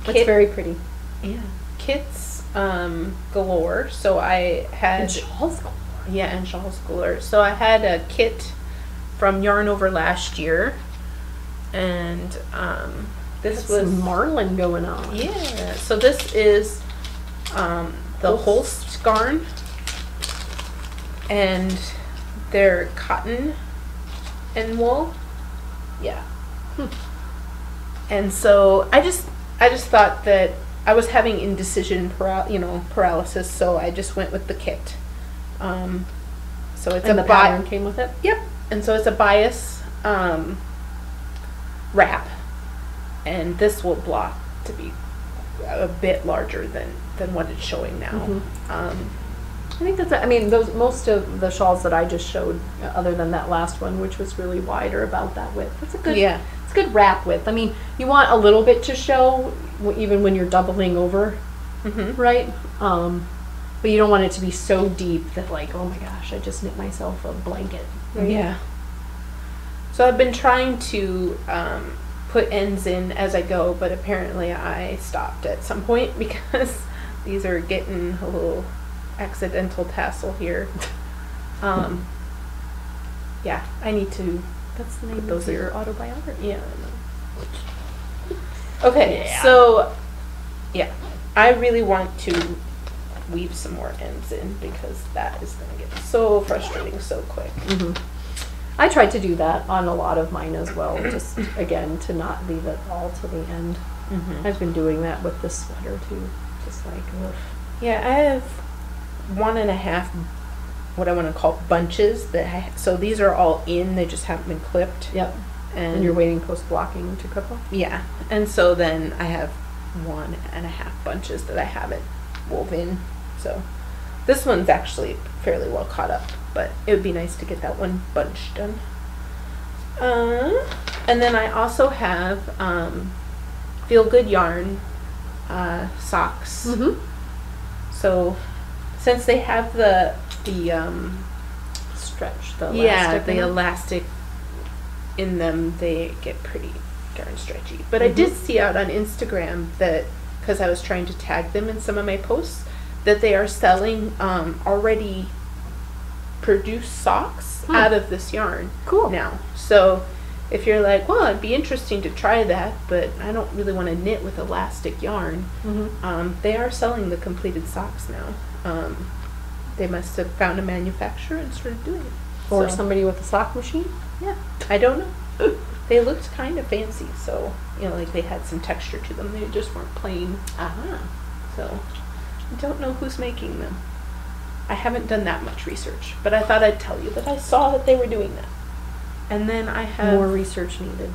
it's very pretty. Yeah. Kits galore. So I had... And shawls galore. Yeah, and shawls galore. So I had a kit from Yarn Over last year. And this was... some marlin going on. Yeah. So this is the Holst garn. And they're cotton and wool. Yeah. And so I just thought that I was having indecision paralysis, so I just went with the kit. So it's and the pattern came with it? Yep. And so it's a bias wrap. And this will block to be a bit larger than what it's showing now. I think that's, I mean, most of the shawls that I just showed, other than that last one, which was really wide, are about that width. That's a good, it's a good wrap width. I mean, you want a little bit to show, even when you're doubling over, right? But you don't want it to be so deep that, like, oh my gosh, I just knit myself a blanket. Right? Yeah. So I've been trying to put ends in as I go, but apparently I stopped at some point because these are getting a little accidental tassel here. Yeah, I need to. That's the name of your autobiography. Yeah. Okay, so yeah, I really want to weave some more ends in because that is going to get so frustrating so quick. I tried to do that on a lot of mine as well, just again to not leave it all to the end. I've been doing that with this sweater too, just like ugh. Yeah, I have 1.5 what I want to call bunches that so these are all in, they just haven't been clipped. Yep. And you're waiting post blocking to clip them? Yeah. And so then I have 1.5 bunches that I haven't woven. So this one's actually fairly well caught up, but it would be nice to get that one bunch done. And then I also have Feel Good yarn socks. So since they have the stretch, the elastic, the elastic in them, they get pretty darn stretchy. But I did see out on Instagram that, because I was trying to tag them in some of my posts, that they are selling already produced socks out of this yarn now. So if you're like, well, it'd be interesting to try that, but I don't really want to knit with elastic yarn, they are selling the completed socks now. They must have found a manufacturer and started doing it. Or somebody with a sock machine? Yeah, I don't know. They looked kind of fancy, so, you know, like they had some texture to them. They just weren't plain. So I don't know who's making them. I haven't done that much research, but I thought I'd tell you that I saw that they were doing that. And then I have more research needed.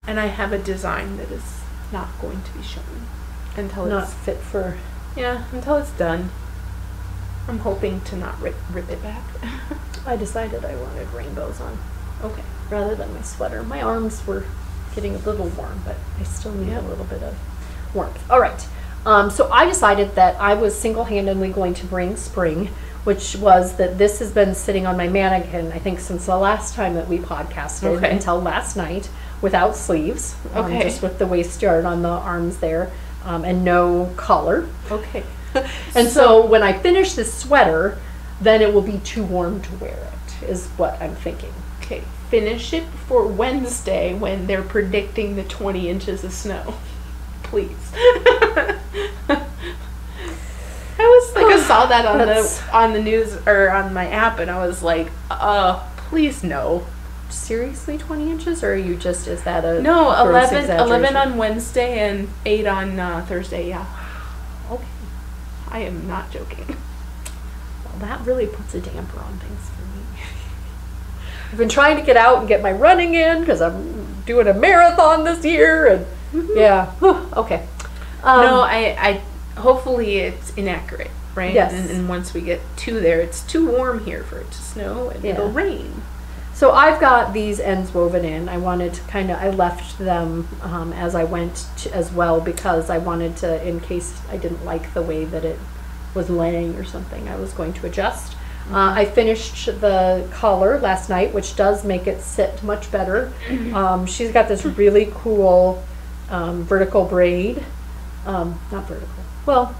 And I have a design that is not going to be shown until not it's fit for. Yeah, until it's done. I'm hoping to not rip it back. I decided I wanted rainbows on. Okay. Rather than my sweater. My arms were getting a little warm, but I still need a little bit of warmth. All right. So I decided that I was single-handedly going to bring spring, which was that this has been sitting on my mannequin, I think, since the last time that we podcasted until last night, without sleeves, just with the waist yard on the arms there, and no collar. Okay. And so when I finish this sweater, then it will be too warm to wear it, is what I'm thinking. Okay. Finish it before Wednesday when they're predicting the 20 inches of snow. Please. I was like, I saw that on the news or on my app, and I was like, please no. Seriously, 20 inches, or are you just, is that a no? 11 on Wednesday and 8 on Thursday. Yeah. Okay. I am not joking. Well, that really puts a damper on things for me. I've been trying to get out and get my running in because I'm doing a marathon this year, and yeah. Okay. No, I hopefully it's inaccurate, right? Yes. And once we get to there, it's too warm here for it to snow, and it'll rain. So I've got these ends woven in. I wanted to I left them as I went as well, because I wanted to, in case I didn't like the way that it was laying or something, I was going to adjust. I finished the collar last night, which does make it sit much better. She's got this really cool vertical braid. Not vertical. Well,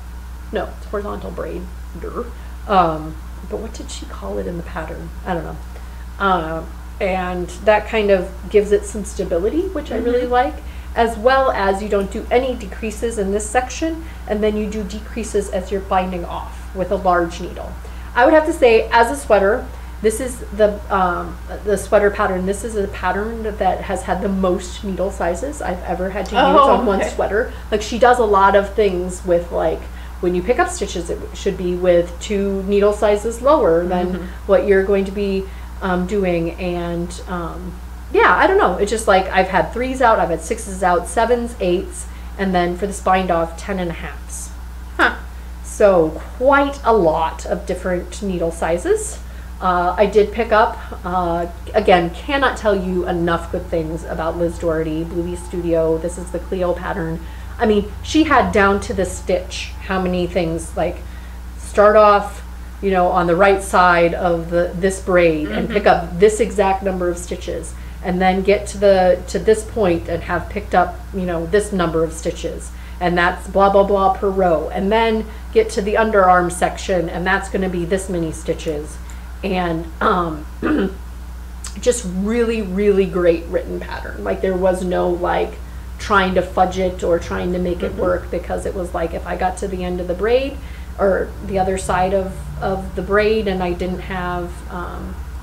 no, it's horizontal braid. But what did she call it in the pattern? I don't know. And that kind of gives it some stability, which I really like, as well as you don't do any decreases in this section, and then you do decreases as you're binding off with a large needle. I would have to say, as a sweater, this is the sweater pattern. This is a pattern that has had the most needle sizes I've ever had to use on one sweater. Like, she does a lot of things with like when you pick up stitches, it should be with 2 needle sizes lower than what you're going to be doing. And yeah, I don't know. It's just like I've had 3s out, I've had 6s out, 7s, 8s, and then for this bind off, 10.5s. Huh. So quite a lot of different needle sizes. I did pick up, again, cannot tell you enough good things about Liz Doherty, Bluey Studio. This is the Cleo pattern. I mean, she had down to the stitch how many things, like start off, you know, on the right side of this braid and pick up this exact number of stitches, and then get to this point and have picked up, you know, this number of stitches, and that's blah blah blah per row, and then get to the underarm section, and that's going to be this many stitches. And just really, really great written pattern. Like there was no like trying to fudge it or trying to make it work, because it was like if I got to the end of the braid or the other side of the braid and I didn't have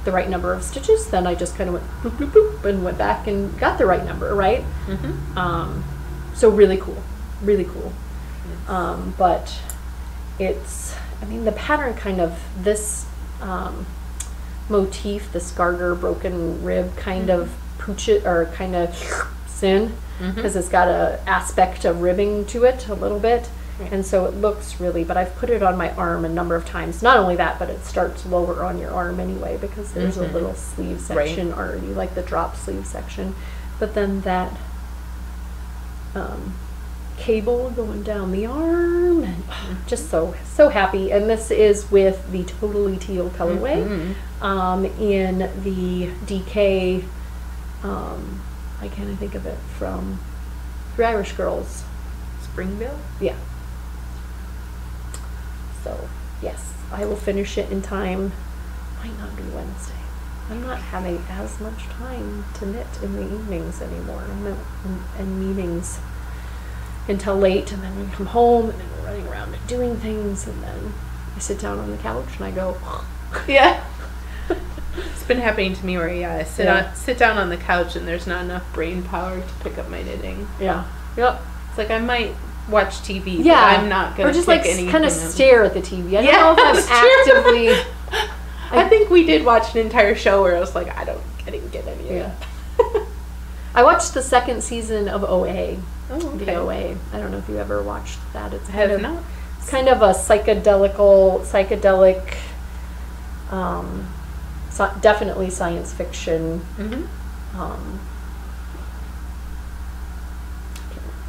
the right number of stitches, then I just kind of went boop, boop, boop, and went back and got the right number, right? So really cool, really cool. But it's, I mean, the pattern kind of, this motif, this garter broken rib kind of pooch it, or kind of sin, because it's got a aspect of ribbing to it a little bit, and so it looks really, but I've put it on my arm a number of times. Not only that, but it starts lower on your arm anyway, because there's a little sleeve section already, like the drop sleeve section, but then that cable going down the arm, and just so happy. And this is with the Totally Teal colorway, in the DK, I can't think of it, from 3 Irish Girls. Springville? Yeah. So yes, I will finish it in time. Might not be Wednesday. I'm not having as much time to knit in the evenings anymore, and meetings until late, and then we come home, and then we're running around and doing things, and then I sit down on the couch and I go, yeah. It's been happening to me where I sit down on the couch and there's not enough brain power to pick up my knitting. Yeah. Yep. It's like I might watch TV, yeah, but I'm not gonna, or just pick like anything kind of stare at the TV. I don't know if I'm actively. I think we did watch an entire show where I was like, I didn't get any of it. I watched the 2nd season of OA. Oh, okay. The OA. I don't know if you ever watched that. It's I have not. It's kind of a psychedelic, definitely science fiction.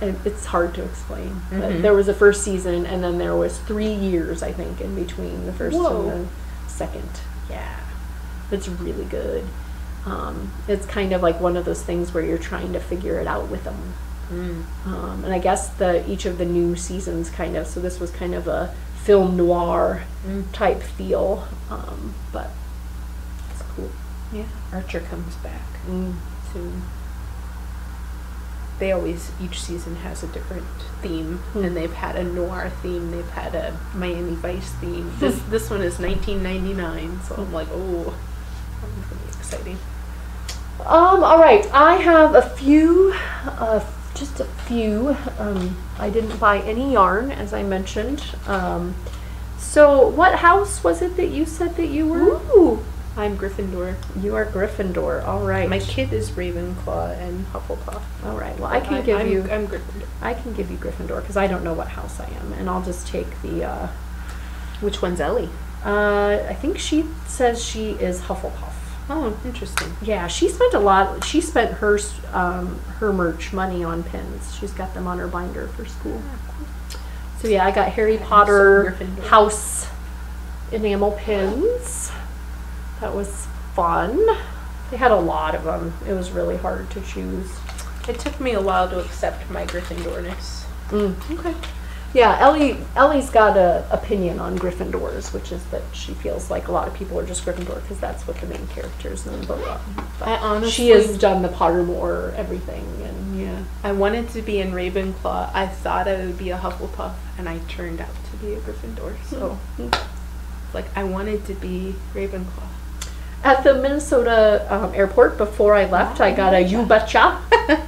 And it's hard to explain. But there was a 1st season, and then there was 3 years, I think, in between the 1st and the 2nd. Yeah, it's really good. It's kind of like one of those things where you're trying to figure it out with them. And I guess each of the new seasons kind of, so this was kind of a film noir type feel, but it's cool. Yeah, Archer comes back soon. They always, each season has a different theme, and they've had a noir theme, they've had a Miami Vice theme. This one is 1999, so I'm like, oh, that's gonna be exciting. All right, I have a few, just a few. I didn't buy any yarn, as I mentioned. So what house was it that you said that you were? Ooh, I'm Gryffindor. You are Gryffindor. All right. My kid is Ravenclaw and Hufflepuff. All right. Well, I'm Gryffindor. I can give you Gryffindor because I don't know what house I am, and I'll just take the. Which one's Ellie? I think she says she is Hufflepuff. Oh, interesting. Yeah, she spent a lot. She spent her merch money on pins. She's got them on her binder for school. So yeah, I got Harry Potter house enamel pins. That was fun. They had a lot of them. It was really hard to choose. It took me a while to accept my Gryffindorness. Okay. Yeah, Ellie's got an opinion on Gryffindors, which is that she feels like a lot of people are just Gryffindor because that's what the main characters in the book are. I honestly, she has done the Pottermore everything, and yeah. I wanted to be in Ravenclaw. I thought I would be a Hufflepuff, and I turned out to be a Gryffindor. So, like, I wanted to be Ravenclaw. At the Minnesota airport, before I left, I got a You Betcha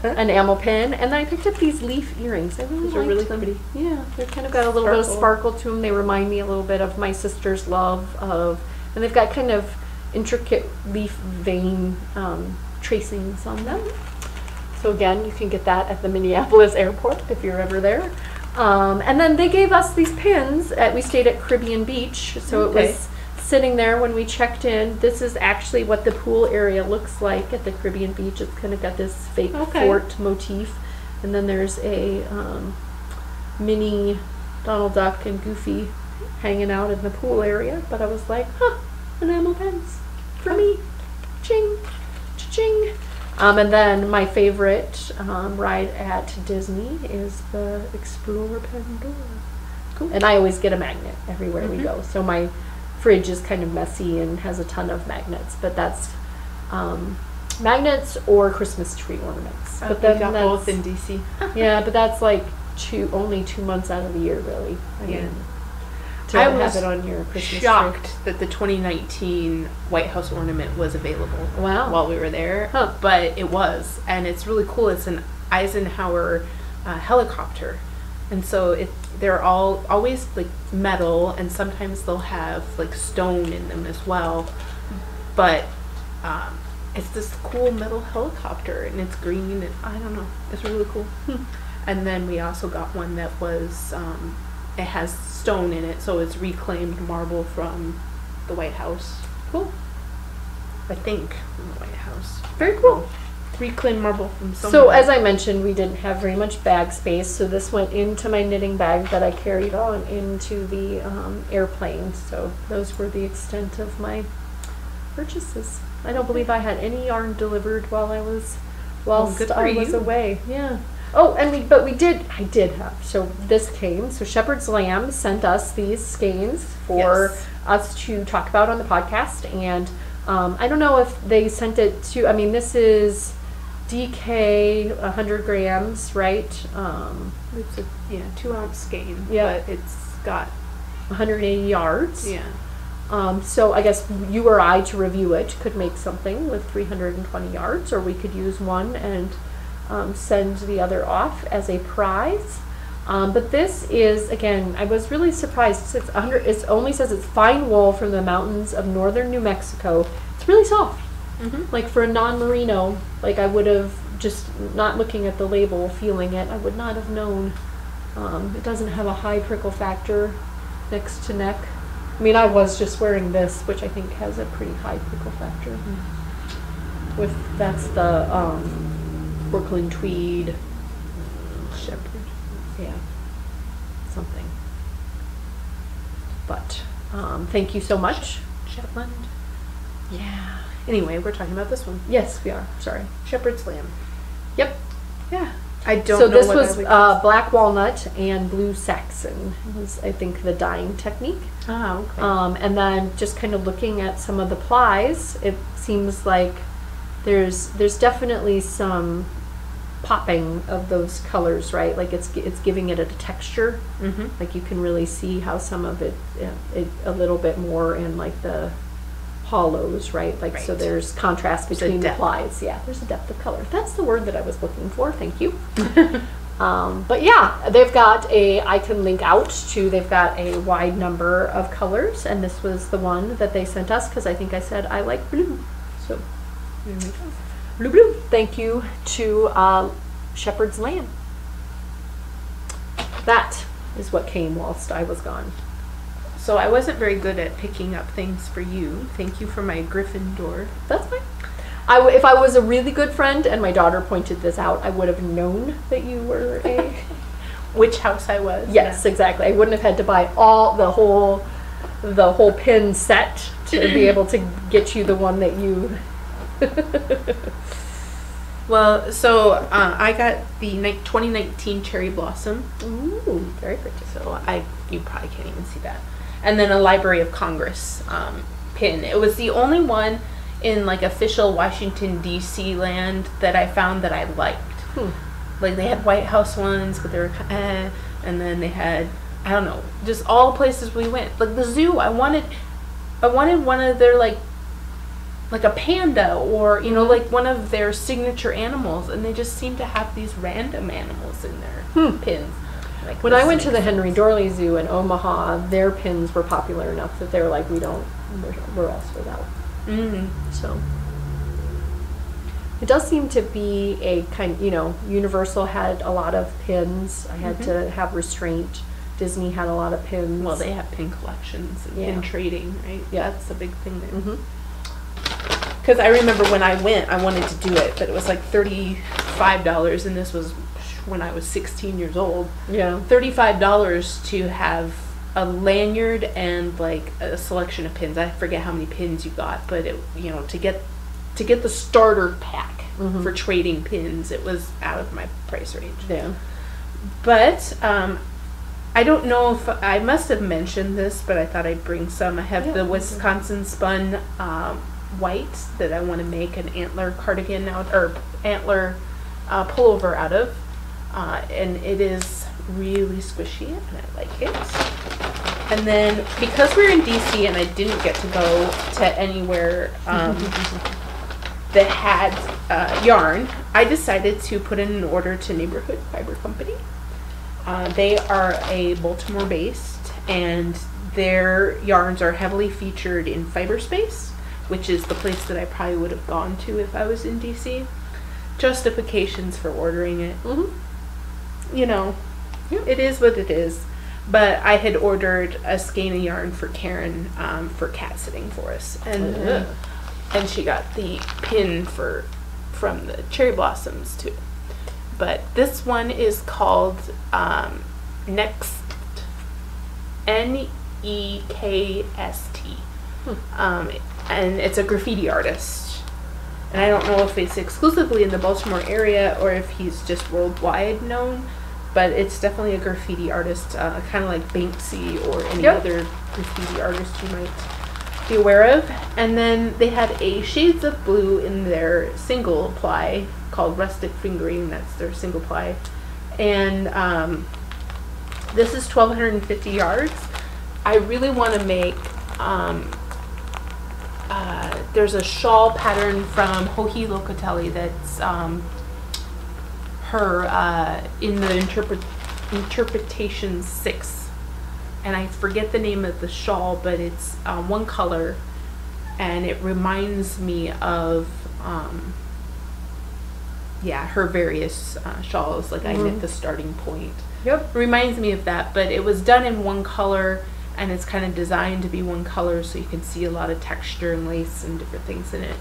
enamel pin, and then I picked up these leaf earrings. I really liked really them. pretty. Yeah, they've kind of got a little bit of sparkle to them. They remind me a little bit of my sister's love of, and they've got kind of intricate leaf vein tracings on them. So again, you can get that at the Minneapolis airport if you're ever there. And then they gave us these pins. We stayed at Caribbean Beach, so it was sitting there when we checked in. This is actually what the pool area looks like at the Caribbean Beach. It's kind of got this fake fort motif, and then there's a mini Donald Duck and Goofy hanging out in the pool area. But I was like, enamel pins for me. Ching, cha-ching. And then my favorite ride at Disney is the Explorer Pandora. Cool. And I always get a magnet everywhere we go. So my fridge is kind of messy and has a ton of magnets, but that's magnets or Christmas tree ornaments. But then got both in DC. Yeah, but that's like only 2 months out of the year, really. I mean, to I have was it on your Christmas shocked tree. that the 2019 White House ornament was available. Wow. While we were there, but it was, and it's really cool. It's an Eisenhower helicopter, and so they're always like metal, and sometimes they'll have like stone in them as well. But it's this cool metal helicopter, and it's green, and I don't know, it's really cool. And then we also got one that was it has stone in it, so it's reclaimed marble from the White House. Cool. I think from the White House. Very cool. Reclaimed marble from somewhere. So as I mentioned, we didn't have very much bag space, so this went into my knitting bag that I carried on into the airplane. So those were the extent of my purchases. I don't believe I had any yarn delivered while I was away. Yeah. Oh, and I did have. So this came. So Shepherd's Lamb sent us these skeins for us to talk about on the podcast, and I don't know if they sent it to. I mean, this is DK 100 grams, right? It's a 2-ounce skein. Yeah, but it's got 180 yards. Yeah. So I guess you or I to review it could make something with 320 yards, or we could use one and send the other off as a prize. But this is, again, I was really surprised. It only says it's fine wool from the mountains of northern New Mexico. It's really soft. Like for a non-merino, like I would have just not looking at the label, feeling it, I would not have known. It doesn't have a high prickle factor next to neck. I mean, I was just wearing this, which I think has a pretty high prickle factor. That's the Brooklyn tweed shepherd. Yeah, something. But thank you so much. Shetland. Yeah. Anyway, we're talking about this one. Yes, we are. Sorry. Shepherd's Lamb. Yep. Yeah. I don't so know this what was black walnut and blue Saxon was, I think, the dyeing technique. Ah, okay. And then just kind of looking at some of the plies, it seems like there's definitely some popping of those colors, right? Like it's giving it a texture. Like you can really see how some of it a little bit more in like the hollows, right? Like so there's contrast between the plies. Yeah, there's a depth of color. That's the word that I was looking for. Thank you. But yeah, they've got I can link out to, they've got a wide number of colors, and this was the one that they sent us because I think I said I like blue. So there we go. Blue, blue. Thank you to Shepherd's Lamb. That is what came whilst I was gone. So I wasn't very good at picking up things for you. Thank you for my Gryffindor. That's fine. If I was a really good friend and my daughter pointed this out, I would have known that you were a... Which house I was. Yes, exactly. I wouldn't have had to buy the whole pin set to be able to get you the one that you... Well, so I got the 2019 Cherry Blossom. Ooh, very pretty. So you probably can't even see that. And then a Library of Congress pin. It was the only one in like official Washington D.C. land that I found that I liked. Like they had White House ones, but they were and then they had, I don't know, just all places we went. Like the zoo, I wanted one of their like like a panda or, you know, like one of their signature animals, and they just seem to have these random animals in their pins. Like when I went to the Henry Dorley Zoo in Omaha, their pins were popular enough that they were like, we're all sold out. So it does seem to be a kind, you know, Universal had a lot of pins. I had to have restraint. Disney had a lot of pins. Well, they have pin collections and pin trading, right? Yeah. That's a big thing there. Because I remember when I went, I wanted to do it, but it was like $35, and this was when I was 16 years old. Yeah. $35 to have a lanyard and like a selection of pins. I forget how many pins you got, but it, you know, to get the starter pack for trading pins, it was out of my price range. Yeah. But I don't know if I must have mentioned this, but I thought I'd bring some. I have the Wisconsin spun white that I want to make an antler cardigan out, or antler pullover out of, and it is really squishy and I like it. And then because we're in DC and I didn't get to go to anywhere that had yarn, I decided to put in an order to Neighborhood Fiber Company. They are a Baltimore based, and their yarns are heavily featured in Fiberspace, which is the place that I probably would have gone to if I was in DC. Justifications for ordering it. You know, it is what it is. But I had ordered a skein of yarn for Karen for cat sitting for us, and she got the pin from the cherry blossoms too. But this one is called Next, Nekst, and it's a graffiti artist. And I don't know if it's exclusively in the Baltimore area or if he's just worldwide known, but it's definitely a graffiti artist, kind of like Banksy or any other graffiti artist you might be aware of. And then they had a Shades of Blue in their single ply called Rustic Fingering. That's their single ply. And this is 1,250 yards. I really want to make, there's a shawl pattern from Joji Locatelli that's her in the Interpretation 6. And I forget the name of the shawl, but it's one color, and it reminds me of her various shawls, like I knit the starting point. Yep. Reminds me of that, but it was done in one color, and it's kind of designed to be one color so you can see a lot of texture and lace and different things in it.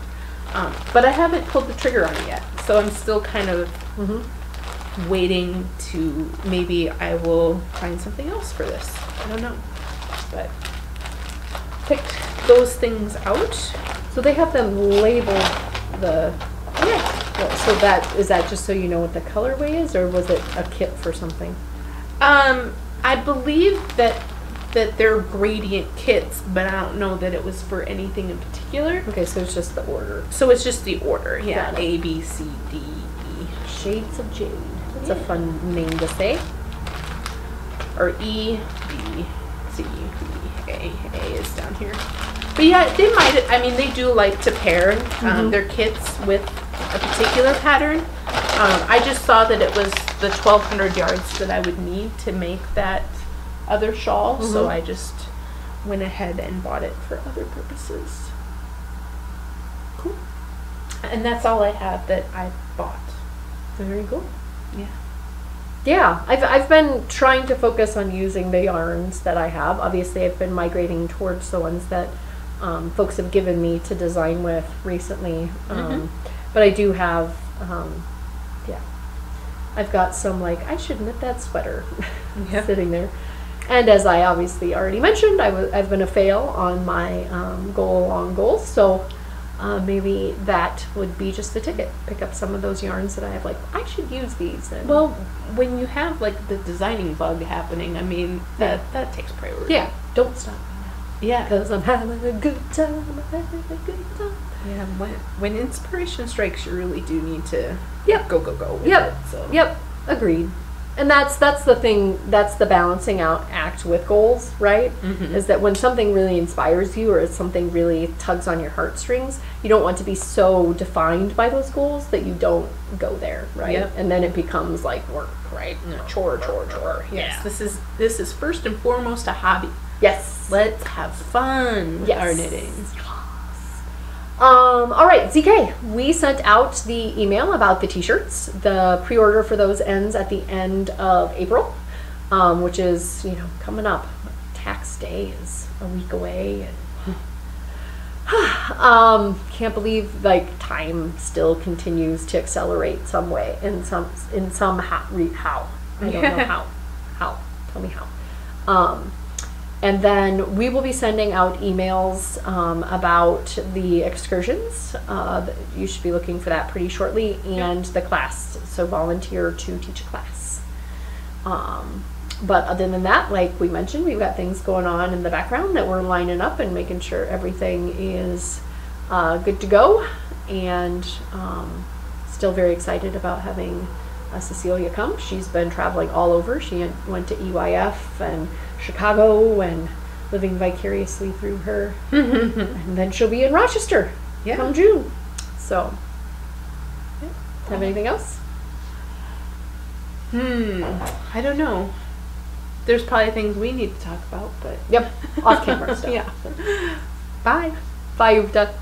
But I haven't pulled the trigger on it yet, so I'm still kind of waiting to, maybe I will find something else for this. I don't know. But picked those things out. So they have them labeled the... So is that just so you know what the colorway is, or was it a kit for something? I believe that they're gradient kits, but I don't know that it was for anything in particular. Okay, so it's just the order. So it's just the order, yeah. A, B, C, D, E. Shades of Jade. That's a fun name to say. Or E, B, C, D, A. A is down here. But yeah, they might, I mean, they do like to pair their kits with a particular pattern. I just saw that it was the 1,200 yards that I would need to make that other shawl, so I just went ahead and bought it for other purposes. Cool. And that's all I have that I bought. Very cool. Yeah. Yeah, I've been trying to focus on using the yarns that I have. Obviously, I've been migrating towards the ones that folks have given me to design with recently. But I do have, I've got some, like, I should knit that sweater sitting there. And as I obviously already mentioned, I've been a fail on my goal-along goals, so maybe that would be just a ticket. Pick up some of those yarns that I have, like, I should use these. And well, when you have, like, the designing bug happening, I mean, that takes priority. Yeah, don't stop me now. Yeah. Because I'm having a good time, I'm having a good time. Yeah, when inspiration strikes, you really do need to go with it. So. Yep, agreed. And that's the thing, that's the balancing out act with goals, right? Is that when something really inspires you or something really tugs on your heartstrings, you don't want to be so defined by those goals that you don't go there, right? Yep. And then it becomes like work, right? No. Chore. Yes, this is first and foremost a hobby. Yes. Let's have fun with our knitting. All right, ZK, we sent out the email about the t-shirts. The pre-order for those ends at the end of April, which is, coming up. Tax day is a week away. And can't believe, time still continues to accelerate some way, how. I don't know how. How? Tell me how. And then we will be sending out emails about the excursions. You should be looking for that pretty shortly, and the class. So volunteer to teach a class. But other than that, like we mentioned, we've got things going on in the background that we're lining up and making sure everything is good to go. And still very excited about having Cecilia come. She's been traveling all over. She went to EYF and Chicago and living vicariously through her. And then she'll be in Rochester come June. So, have anything else? I don't know. There's probably things we need to talk about, but... Yep, off camera stuff. Yeah. Bye. Bye, Yuvta.